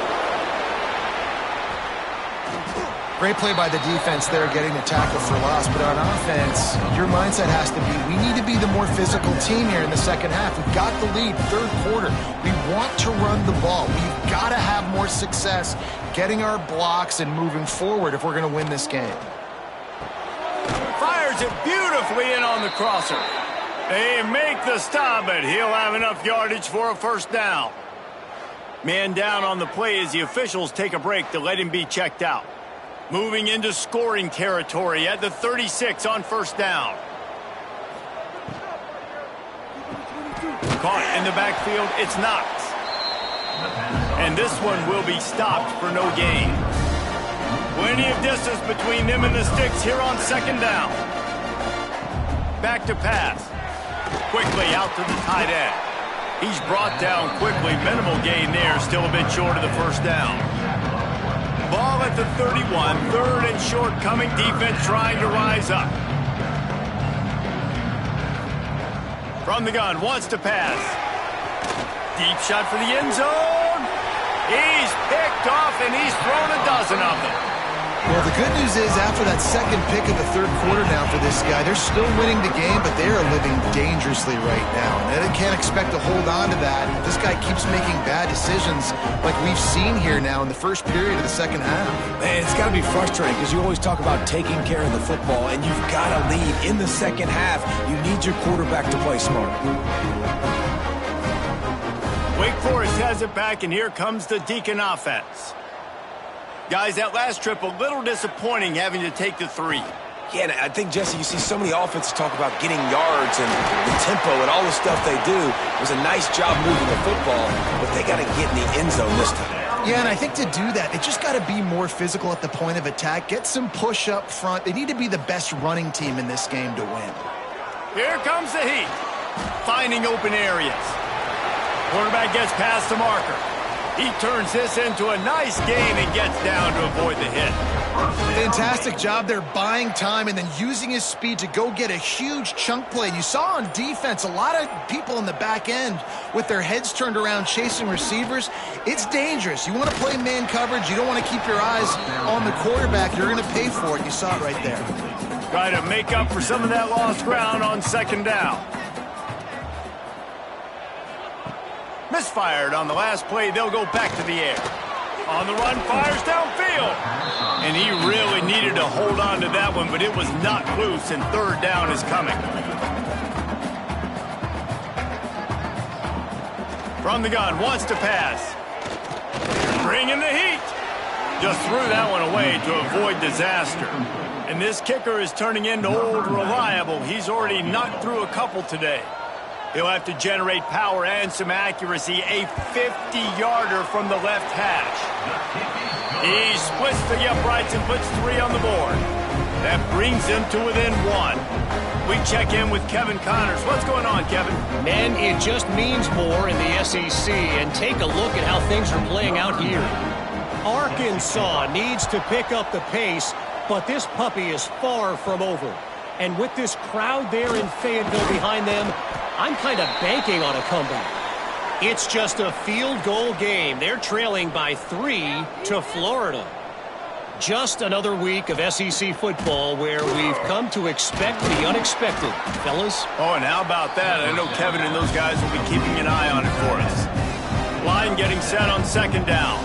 Great play by the defense there, getting the tackle for loss. But on offense, your mindset has to be, we need to be the more physical team here in the second half. We've got the lead, 3rd quarter. We want to run the ball. We've got to have more success getting our blocks and moving forward if we're going to win this game. Fires it beautifully in on the crosser. They make the stop, but he'll have enough yardage for a first down. Man down on the play as the officials take a break to let him be checked out. Moving into scoring territory at the 36 on 1st down. Caught in the backfield, it's Knox. And this one will be stopped for no gain. Plenty of distance between them and the sticks here on 2nd down. Back to pass. Quickly out to the tight end. He's brought down quickly. Minimal gain there. Still a bit short of the first down. Ball at the 31. 3rd and short coming. Defense trying to rise up. From the gun. Wants to pass. Deep shot for the end zone. He's picked off, and he's thrown a dozen of them. Well, the good news is after that second pick of the 3rd quarter now for this guy, they're still winning the game, but they are living dangerously right now. And they can't expect to hold on to that. This guy keeps making bad decisions like we've seen here now in the first period of the second half. Man, it's got to be frustrating because you always talk about taking care of the football, and you've got to lead in the second half. You need your quarterback to play smart. Wake Forest has it back, and here comes the Deacon offense. Guys, that last trip, a little disappointing having to take the 3. Yeah, and I think, Jesse, you see so many offenses talk about getting yards and the tempo and all the stuff they do. It was a nice job moving the football, but they got to get in the end zone this time. Yeah, and I think to do that, they just got to be more physical at the point of attack, get some push up front. They need to be the best running team in this game to win. Here comes the heat. Finding open areas. Quarterback gets past the marker. He turns this into a nice gain and gets down to avoid the hit. Fantastic job there buying time and then using his speed to go get a huge chunk play. And you saw on defense a lot of people in the back end with their heads turned around chasing receivers. It's dangerous. You want to play man coverage. You don't want to keep your eyes on the quarterback. You're going to pay for it. You saw it right there. Try to make up for some of that lost ground on 2nd down. Misfired on the last play. They'll go back to the air. On the run, fires downfield. And he really needed to hold on to that one, but it was not loose, and 3rd down is coming. From the gun, wants to pass. Bringing the heat. Just threw that one away to avoid disaster. And this kicker is turning into old reliable. He's already knocked through a couple today. He'll have to generate power and some accuracy. A 50-yarder from the left hash. He splits the uprights and puts 3 on the board. That brings him to within 1. We check in with Kevin Connors. What's going on, Kevin? Man, it just means more in the SEC. And take a look at how things are playing out here. Arkansas needs to pick up the pace, but this puppy is far from over. And with this crowd there in Fayetteville behind them, I'm kind of banking on a comeback. It's just a field goal game. They're trailing by 3 to Florida. Just another week of SEC football where we've come to expect the unexpected, fellas. Oh, and how about that? I know Kevin and those guys will be keeping an eye on it for us. Line getting set on 2nd down.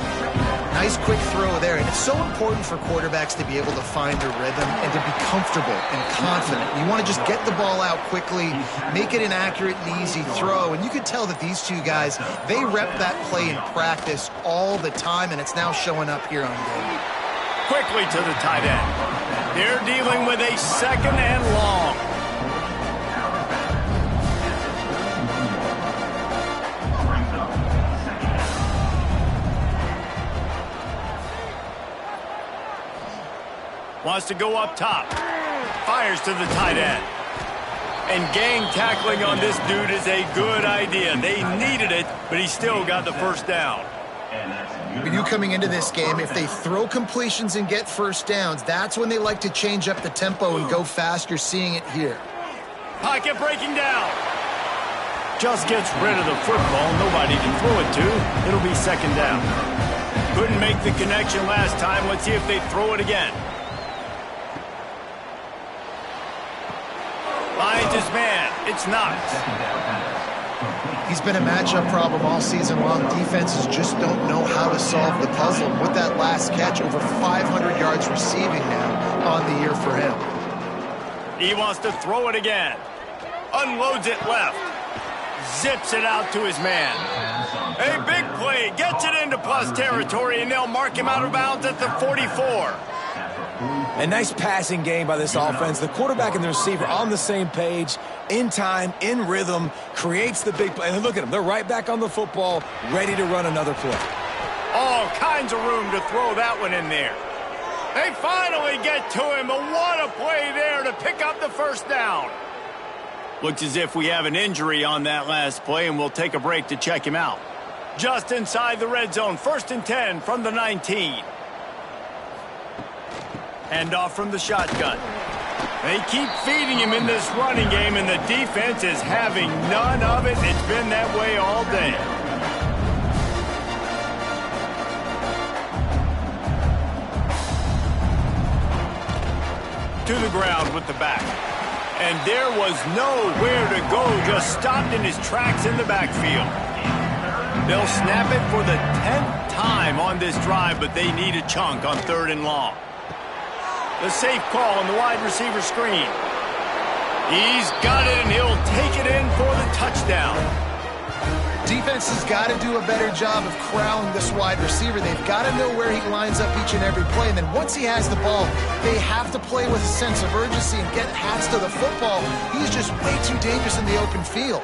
Nice quick throw there, and it's so important for quarterbacks to be able to find their rhythm and to be comfortable and confident. You want to just get the ball out quickly, make it an accurate and easy throw, and you can tell that these two guys, they rep that play in practice all the time, and it's now showing up here on game. Quickly to the tight end. They're dealing with a 2nd and long. Wants to go up top. Fires to the tight end. And gang tackling on this dude is a good idea. They needed it, but he still got the first down. When you coming into this game, if they throw completions and get first downs, that's when they like to change up the tempo and go fast. You're seeing it here. Pocket breaking down. Just gets rid of the football. Nobody to throw it to. It'll be 2nd down. Couldn't make the connection last time. Let's see if they throw it again. Finds his man. It's not. He's been a matchup problem all season long. Defenses just don't know how to solve the puzzle. With that last catch, over 500 yards receiving now on the year for him. He wants to throw it again. Unloads it left. Zips it out to his man. A big play. Gets it into plus territory, and they'll mark him out of bounds at the 44. A nice passing game by this offense. The quarterback and the receiver on the same page, in time, in rhythm, creates the big play. And look at them. They're right back on the football, ready to run another play. All kinds of room to throw that one in there. They finally get to him, but what a play there to pick up the first down. Looks as if we have an injury on that last play, and we'll take a break to check him out. Just inside the red zone, 1st and 10 from the 19. Hand off from the shotgun. They keep feeding him in this running game, and the defense is having none of it. It's been that way all day. To the ground with the back. And there was nowhere to go, just stopped in his tracks in the backfield. They'll snap it for the 10th time on this drive, but they need a chunk on 3rd and long. The safe call on the wide receiver screen. He's got it, and he'll take it in for the touchdown. Defense has got to do a better job of corralling this wide receiver. They've got to know where he lines up each and every play. And then once he has the ball, they have to play with a sense of urgency and get hats to the football. He's just way too dangerous in the open field.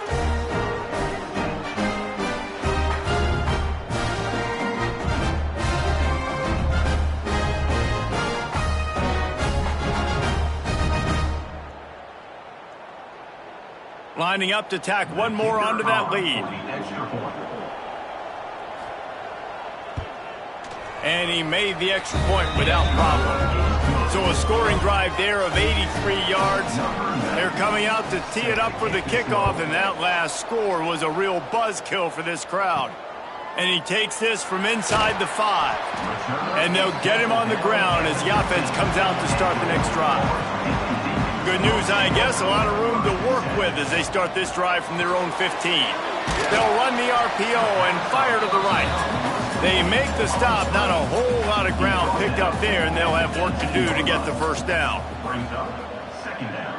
Lining up to tack one more onto that lead. And he made the extra point without problem. So a scoring drive there of 83 yards. They're coming out to tee it up for the kickoff, and that last score was a real buzzkill for this crowd. And he takes this from inside the 5. And they'll get him on the ground as the offense comes out to start the next drive. Good news, I guess, a lot of room to work with as they start this drive from their own 15. They'll run the RPO and fire to the right. They make the stop, not a whole lot of ground picked up there, and they'll have work to do to get the first down. Brings up 2nd down.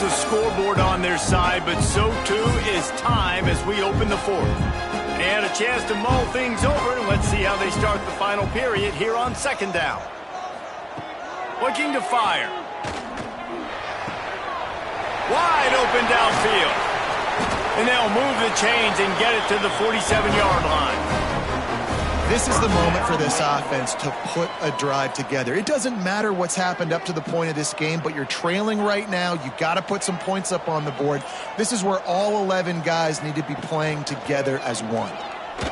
the scoreboard on their side, but so too is time as we open the fourth. And a chance to mull things over, and let's see how they start the final period here on second down. Looking to fire. Wide open downfield. And they'll move the chains and get it to the 47-yard line. This is the moment for this offense to put a drive together. It doesn't matter what's happened up to the point of this game, but you're trailing right now. You got to put some points up on the board. This is where all 11 guys need to be playing together as one.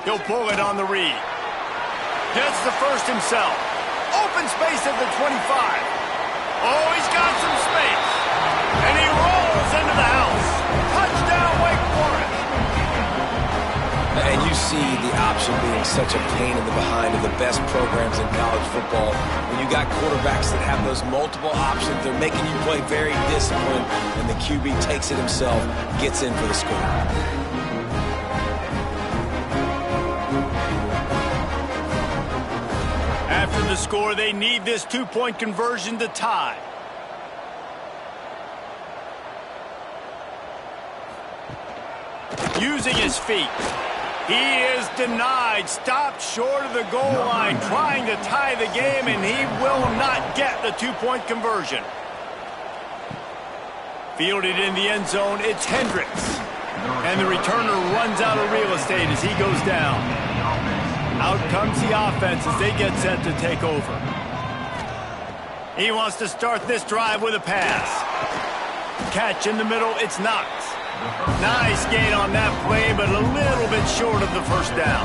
He'll pull it on the read. Gets the first himself. Open space at the 25. Oh, he's got some space. And he rolls into the house. Touchdown, Wake Forest. And you see the option being such a pain in the behind of the best programs in college football. When you got quarterbacks that have those multiple options, they're making you play very disciplined, and the QB takes it himself, gets in for the score. After the score, they need this two-point conversion to tie. Using his feet. He is denied, stopped short of the goal line, trying to tie the game, and he will not get the two-point conversion. Fielded in the end zone, it's Hendricks. And the returner runs out of real estate as he goes down. Out comes the offense as they get set to take over. He wants to start this drive with a pass. Catch in the middle, it's Knox. Nice gain on that play, but a little bit short of the first down.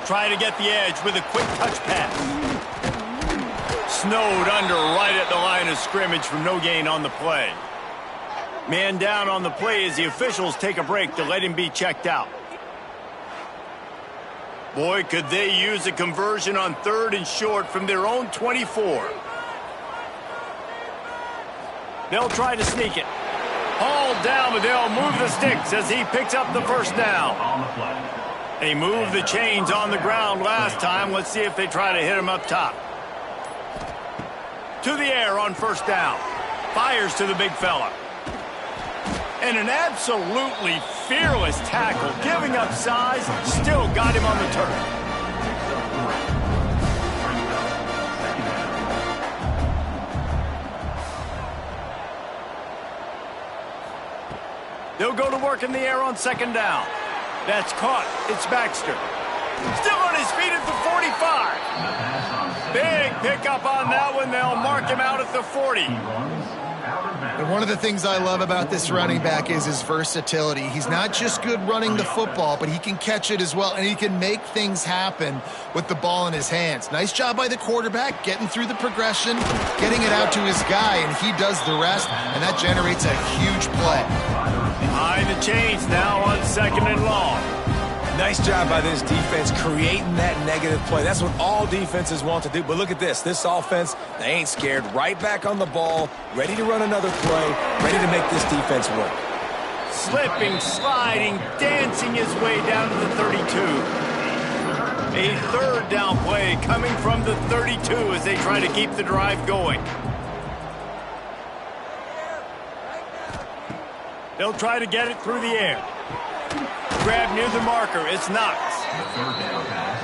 Try to get the edge with a quick touch pass. Snowed under right at the line of scrimmage from no gain on the play. Man down on the play as the officials take a break to let him be checked out. Boy, could they use a conversion on 3rd and short from their own 24. They'll try to sneak it. Hauled down, but they'll move the sticks as he picks up the first down. They moved the chains on the ground last time. Let's see if they try to hit him up top. To the air on first down. Fires to the big fella. And an absolutely fearless tackle, giving up size, still got him on the turf. They'll go to work in the air on second down. That's caught. It's Baxter. Still on his feet at the 45. Big pickup on that one. They'll mark him out at the 40. And one of the things I love about this running back is his versatility. He's not just good running the football, but he can catch it as well, and he can make things happen with the ball in his hands. Nice job by the quarterback, getting through the progression, getting it out to his guy, and he does the rest, and that generates a huge play. Behind the chains now on 2nd and long. Nice job by this defense creating that negative play. That's what all defenses want to do. But look at this. This offense, they ain't scared. Right back on the ball, ready to run another play, ready to make this defense work. Slipping, sliding, dancing his way down to the 32. A 3rd down play coming from the 32 as they try to keep the drive going. They'll try to get it through the air. Grab near the marker. It's Knox.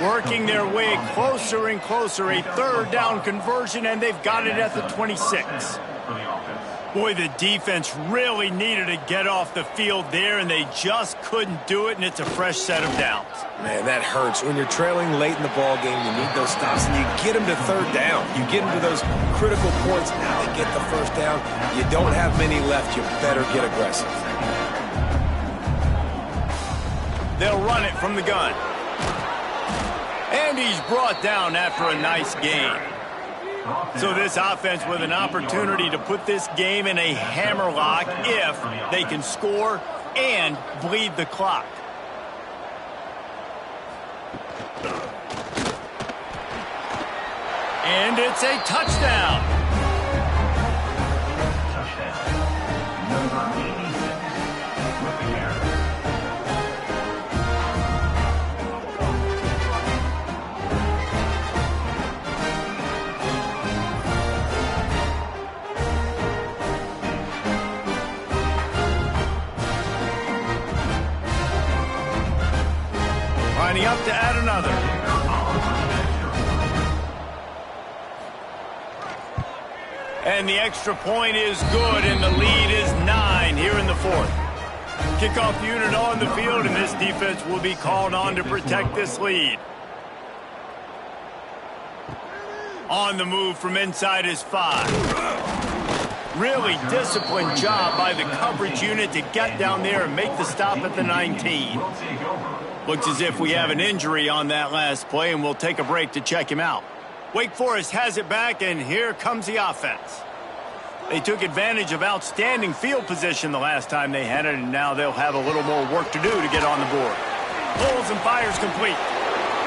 Working their way closer and closer. A 3rd down conversion, and they've got it at the 26. Boy, the defense really needed to get off the field there, and they just couldn't do it, and it's a fresh set of downs. Man, that hurts. When you're trailing late in the ball game, you need those stops, and you get them to 3rd down. You get them to those critical points. Now they get the first down. You don't have many left. You better get aggressive. They'll run it from the gun. And he's brought down after a nice gain. So this offense with an opportunity to put this game in a hammerlock if they can score and bleed the clock. And it's a touchdown. Number 86 with the carry. lining up to add another. And the extra point is good, and the lead is 9 here in the fourth. Kickoff unit on the field, and this defense will be called on to protect this lead. On the move from inside is 5. Really disciplined job by the coverage unit to get down there and make the stop at the 19. Looks as if we have an injury on that last play, and we'll take a break to check him out. Wake Forest has it back, and here comes the offense. They took advantage of outstanding field position the last time they had it, and now they'll have a little more work to do to get on the board. Pulls and fires complete.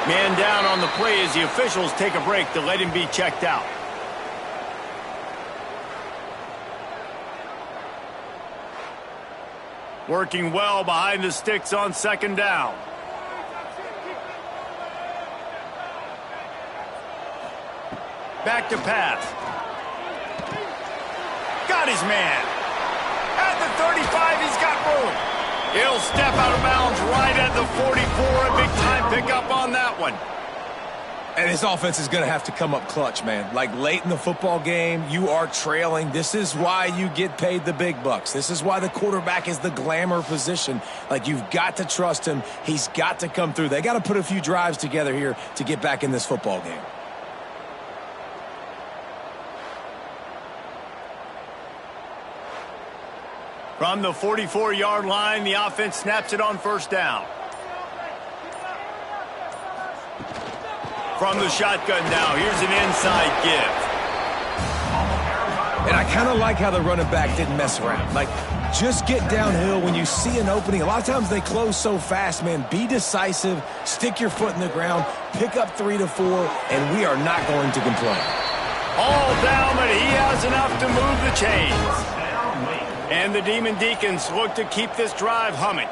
Man down on the play as the officials take a break to let him be checked out. Working well behind the sticks on second down. Back to pass. Got his man. At the 35, he's got room. He'll step out of bounds right at the 44. A big-time pickup on that one. And his offense is going to have to come up clutch, man. Like late in the football game, you are trailing. This is why you get paid the big bucks. This is why the quarterback is the glamour position. Like, you've got to trust him. He's got to come through. They got to put a few drives together here to get back in this football game. From the 44-yard line, the offense snaps it on first down. From the shotgun now, here's an inside give. And I kind of like how the running back didn't mess around. Like, just get downhill when you see an opening. A lot of times they close so fast, man. Be decisive, stick your foot in the ground, pick up 3 to 4, and we are not going to complain. All down, but he has enough to move the chains. And the Demon Deacons look to keep this drive humming.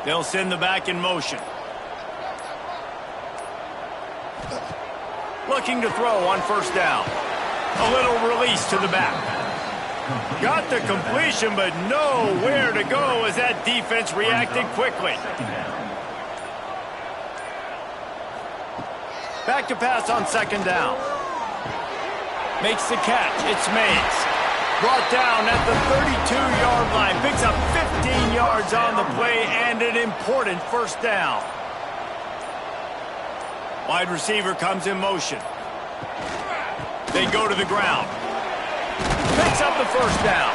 They'll send the back in motion. Looking to throw on first down. A little release to the back. Got the completion, but nowhere to go as that defense reacted quickly. Back to pass on second down. Makes the catch. It's Mays. Brought down at the 32-yard line. Picks up 15 yards on the play and an important first down. Wide receiver comes in motion. They go to the ground. Picks up the first down.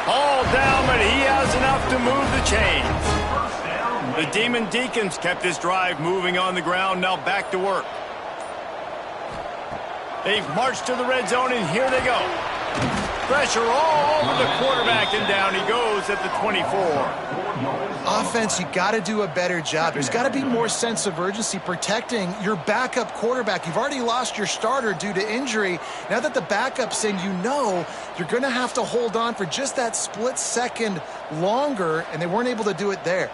All down, but he has enough to move the chains. The Demon Deacons kept this drive moving on the ground. Now back to work. They've marched to the red zone, and here they go. Pressure all over the quarterback, and down he goes at the 24. Offense, you got to do a better job. There's got to be more sense of urgency protecting your backup quarterback. You've already lost your starter due to injury. Now that the backup's in, you know you're going to have to hold on for just that split second longer, and they weren't able to do it there.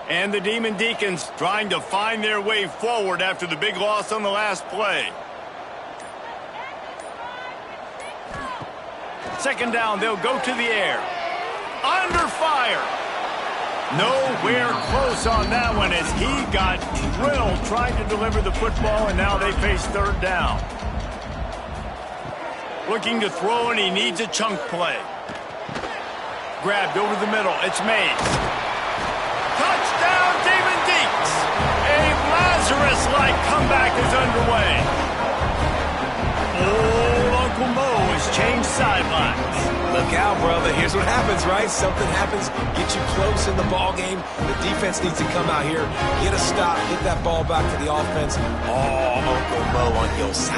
And the Demon Deacons trying to find their way forward after the big loss on the last play. Second down, they'll go to the air. Under fire. Nowhere close on that one as he got drilled trying to deliver the football, and now they face third down. Looking to throw, and he needs a chunk play. Grabbed over the middle. It's Mays. Touchdown, Demon Deeks. A Lazarus-like comeback is underway. Old Uncle Mo has changed sidelines. Look out, brother. Here's what happens, right? Something happens, get you close in the ball game. The defense needs to come out here, get a stop, get that ball back to the offense. Oh, Uncle Mo on your side.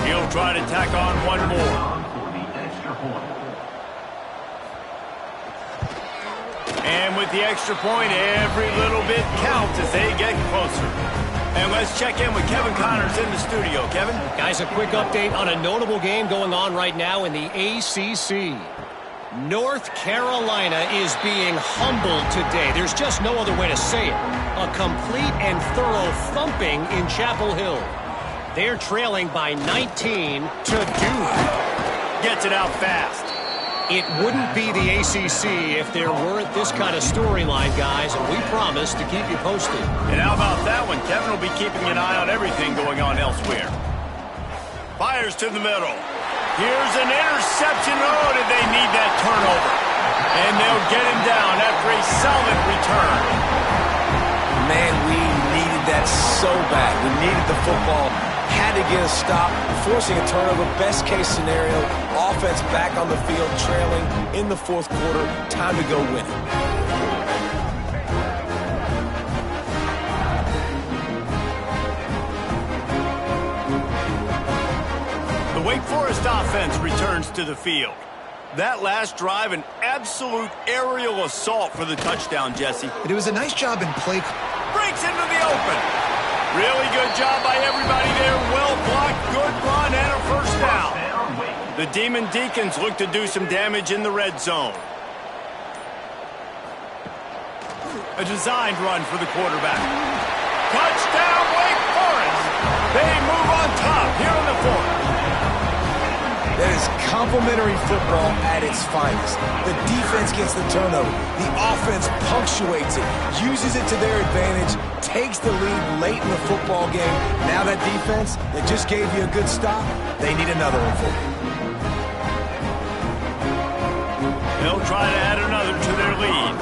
He'll try to tack on one more. And with the extra point, every little bit counts as they get closer. And let's check in with Kevin Connors in the studio. Kevin? Guys, a quick update on a notable game going on right now in the ACC. North Carolina is being humbled today. There's just no other way to say it. A complete and thorough thumping in Chapel Hill. They're trailing by 19 to Duke. Gets it out fast. It wouldn't be the ACC if there weren't this kind of storyline, guys, and we promise to keep you posted. And how about that one? Kevin will be keeping an eye on everything going on elsewhere. Fires to the middle. Here's an interception. Oh, did they need that turnover? And they'll get him down after a solid return. Man, we needed that so bad. We needed the football. Had to get a stop, forcing a turnover. Best case scenario, offense back on the field, trailing in the fourth quarter. Time to go win it. The Wake Forest offense returns to the field. That last drive, an absolute aerial assault for the touchdown, Jesse. But it was a nice job in play. Breaks into the open. Really good job by everybody there. Well blocked, good run, and a first down. The Demon Deacons look to do some damage in the red zone. A designed run for the quarterback. Touchdown, Wake Forest. They move on top here in the fourth. That is complimentary football at its finest. The defense gets the turnover. The offense punctuates it, uses it to their advantage, takes the lead late in the football game. Now that defense that just gave you a good stop, they need another one for you. They'll try to add another to their lead.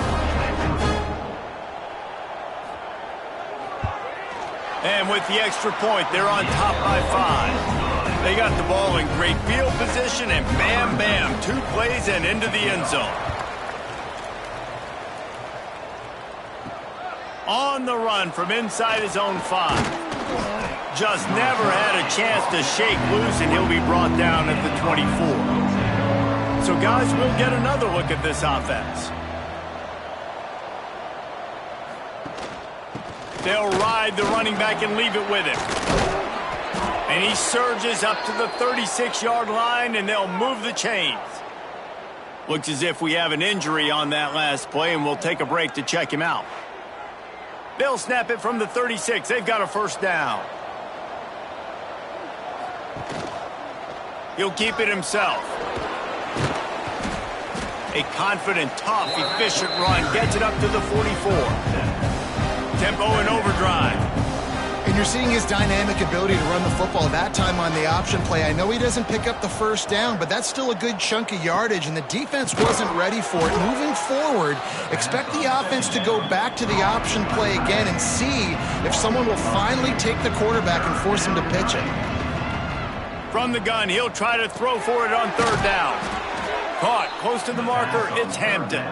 And with the extra point, they're on top by 5. They got the ball in great field position, and bam, bam, 2 plays and into the end zone. On the run from inside his own 5. Just never had a chance to shake loose, and he'll be brought down at the 24. So, guys, we'll get another look at this offense. They'll ride the running back and leave it with him. And he surges up to the 36-yard line, and they'll move the chains. Looks as if we have an injury on that last play, and we'll take a break to check him out. They'll snap it from the 36. They've got a first down. He'll keep it himself. A confident, tough, efficient run gets it up to the 44. Tempo in overdrive. And you're seeing his dynamic ability to run the football. That time on the option play, I know he doesn't pick up the first down, but that's still a good chunk of yardage, and the defense wasn't ready for it. Moving forward, expect the offense to go back to the option play again and see if someone will finally take the quarterback and force him to pitch it. From the gun, he'll try to throw for it on third down. Caught close to the marker, it's Hampton.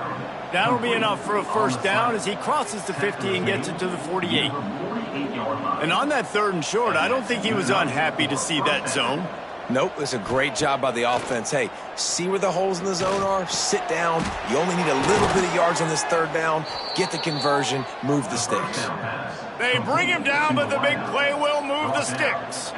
That'll be enough for a first down as he crosses the 50 and gets it to the 48. And on that 3rd and short, I don't think he was unhappy to see that zone. Nope, it's a great job by the offense. Hey, see where the holes in the zone are? Sit down. You only need a little bit of yards on this 3rd down. Get the conversion. Move the sticks. They bring him down, but the big play will move the sticks.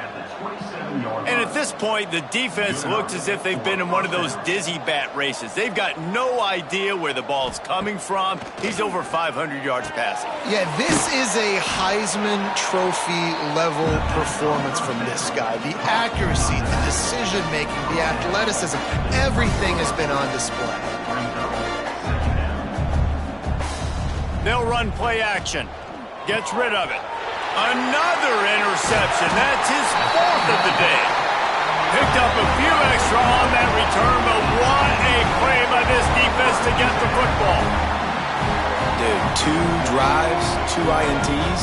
And at this point, the defense looks as if they've been in one of those dizzy bat races. They've got no idea where the ball's coming from. He's over 500 yards passing. Yeah, this is a Heisman Trophy level performance from this guy. The accuracy, the decision-making, the athleticism, everything has been on display. They'll run play action. Gets rid of it. Another interception. That's his 4th of the day. Picked up a few extra on that return, but what a play by this defense to get the football. Dude, 2 drives, 2 INTs.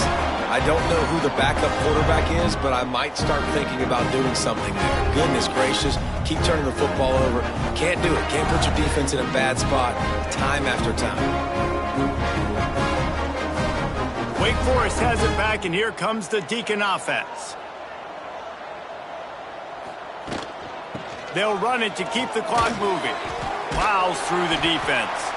I don't know who the backup quarterback is, but I might start thinking about doing something there. Goodness gracious, keep turning the football over. Can't do it. Can't put your defense in a bad spot time after time. Wake Forest has it back, and here comes the Deacon offense. They'll run it to keep the clock moving. Plows through the defense.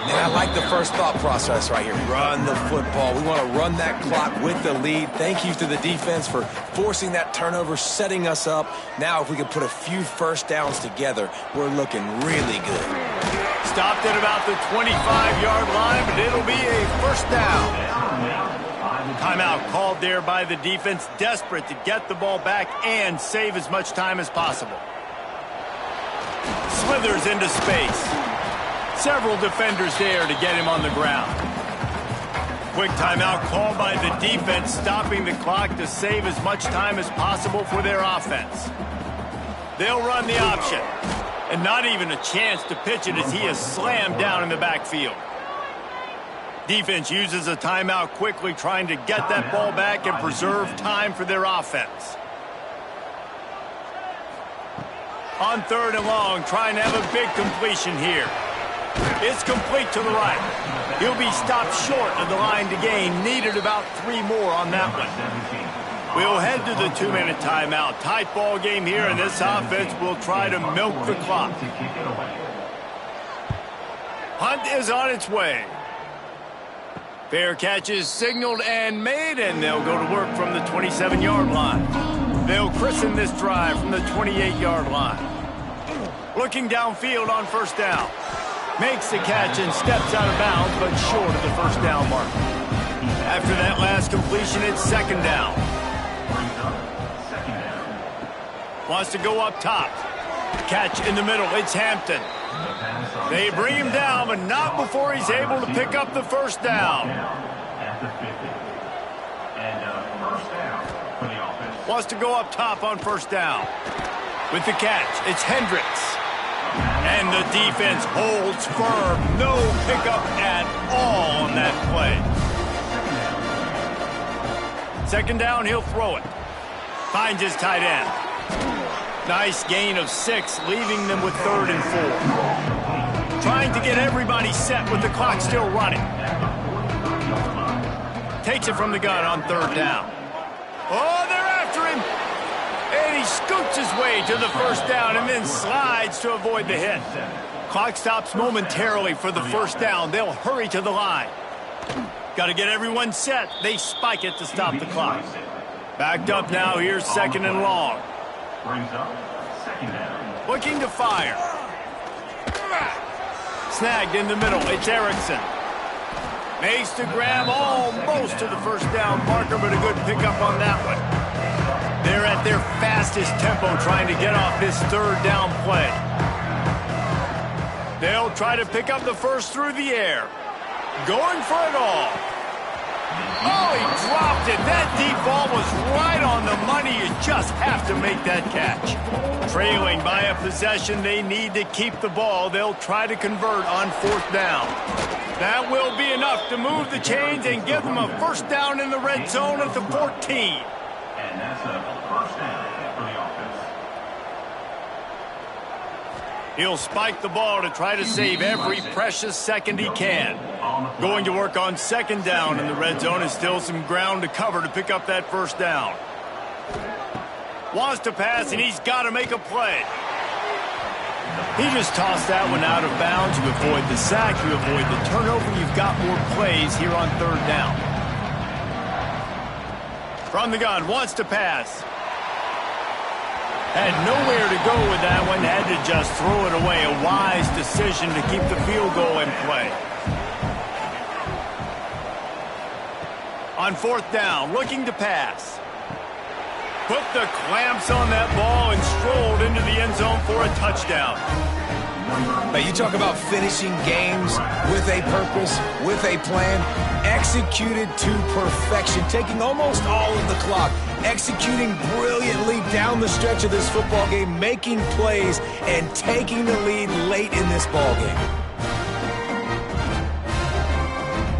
And I like the first thought process right here. Run the football. We want to run that clock with the lead. Thank you to the defense for forcing that turnover, setting us up. Now if we can put a few first downs together, we're looking really good. Stopped at about the 25-yard line, but it'll be a first down. Timeout called there by the defense, desperate to get the ball back and save as much time as possible. slithers into space. Several defenders there to get him on the ground. Quick timeout called by the defense, stopping the clock to save as much time as possible for their offense. They'll run the option, and not even a chance to pitch it as he is slammed down in the backfield. Defense uses a timeout quickly, trying to get that ball back and preserve time for their offense. On 3rd and long, trying to have a big completion here. It's complete to the right. He'll be stopped short of the line to gain. Needed about 3 more on that one. We'll head to the 2-minute timeout. Tight ball game here, and this offense will try to milk the clock. Hunt is on its way. Fair catch is signaled and made, and they'll go to work from the 27-yard line. They'll christen this drive from the 28-yard line. Looking downfield on 1st down. Makes the catch and steps out of bounds, but short of the 1st down mark. After that last completion, it's 2nd down. Wants to go up top. Catch in the middle. It's Hampton. They bring him down, but not before he's able to pick up the 1st down. Wants to go up top on 1st down. With the catch, it's Hendricks. And the defense holds firm. No pickup at all on that play. 2nd down, he'll throw it. Finds his tight end. Nice gain of 6, leaving them with 3rd and 4. Trying to get everybody set with the clock still running. Takes it from the gun on 3rd down. Oh, they're after him. And he scoots his way to the 1st down and then slides to avoid the hit. Clock stops momentarily for the 1st down. They'll hurry to the line. Got to get everyone set. They spike it to stop the clock. Backed up now. Here's 2nd and long. Brings up 2nd down. Looking to fire. Snagged in the middle. It's Erickson. Makes the grab almost to the 1st down marker, but a good pickup on that one. They're at their fastest tempo trying to get off this 3rd down play. They'll try to pick up the 1st through the air. Going for it all. Oh, he dropped it. That deep ball was right on the money. You just have to make that catch. Trailing by a possession, they need to keep the ball. They'll try to convert on 4th down. That will be enough to move the chains and give them a 1st down in the red zone at the 14. And that's a 1st down for the offense. He'll spike the ball to try to save every precious second he can. Going to work on 2nd down in the red zone, is still some ground to cover to pick up that 1st down. Wants to pass, and he's got to make a play. He just tossed that one out of bounds. You avoid the sack, you avoid the turnover. You've got more plays here on 3rd down. From the gun, wants to pass. Had nowhere to go with that one. Had to just throw it away. A wise decision to keep the field goal in play. On 4th down, looking to pass. Put the clamps on that ball and strolled into the end zone for a touchdown. Now, you talk about finishing games with a purpose, with a plan, executed to perfection, taking almost all of the clock, executing brilliantly down the stretch of this football game, making plays, and taking the lead late in this ball game.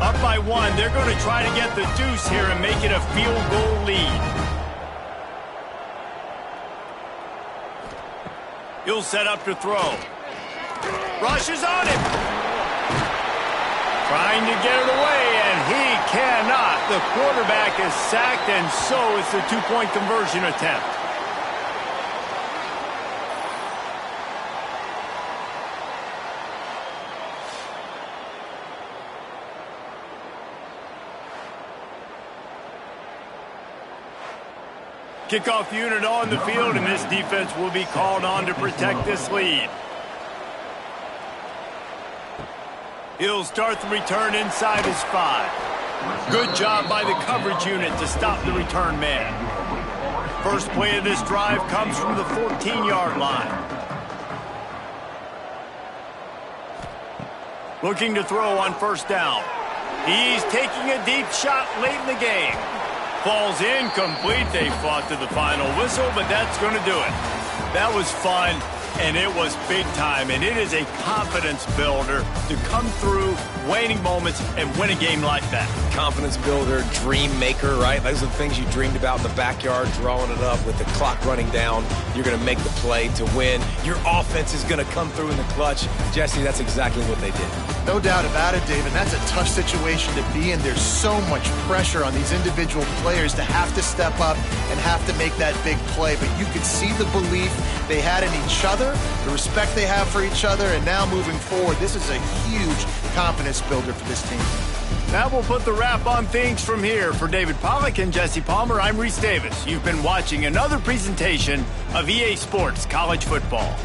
Up by 1, they're going to try to get the deuce here and make it a field goal lead. He'll set up to throw. Rushes on him. Trying to get it away, and he cannot. The quarterback is sacked, and so is the 2-point conversion attempt. Kickoff unit on the field, and this defense will be called on to protect this lead. He'll start the return inside his 5. Good job by the coverage unit to stop the return man. First play of this drive comes from the 14-yard line. Looking to throw on first down. He's taking a deep shot late in the game. Falls incomplete. They fought to the final whistle, but that's going to do it. That was fun, and it was big time, and it is a confidence builder to come through waning moments and win a game like that. Confidence builder, dream maker, right? Those are the things you dreamed about in the backyard, drawing it up with the clock running down. You're going to make the play to win. Your offense is going to come through in the clutch. Jesse, that's exactly what they did. No doubt about it, David. That's a tough situation to be in. There's so much pressure on these individual players to have to step up and have to make that big play. But you could see the belief they had in each other, the respect they have for each other, and now moving forward, this is a huge confidence builder for this team. That will put the wrap on things from here. For David Pollack and Jesse Palmer, I'm Reese Davis. You've been watching another presentation of EA Sports College Football.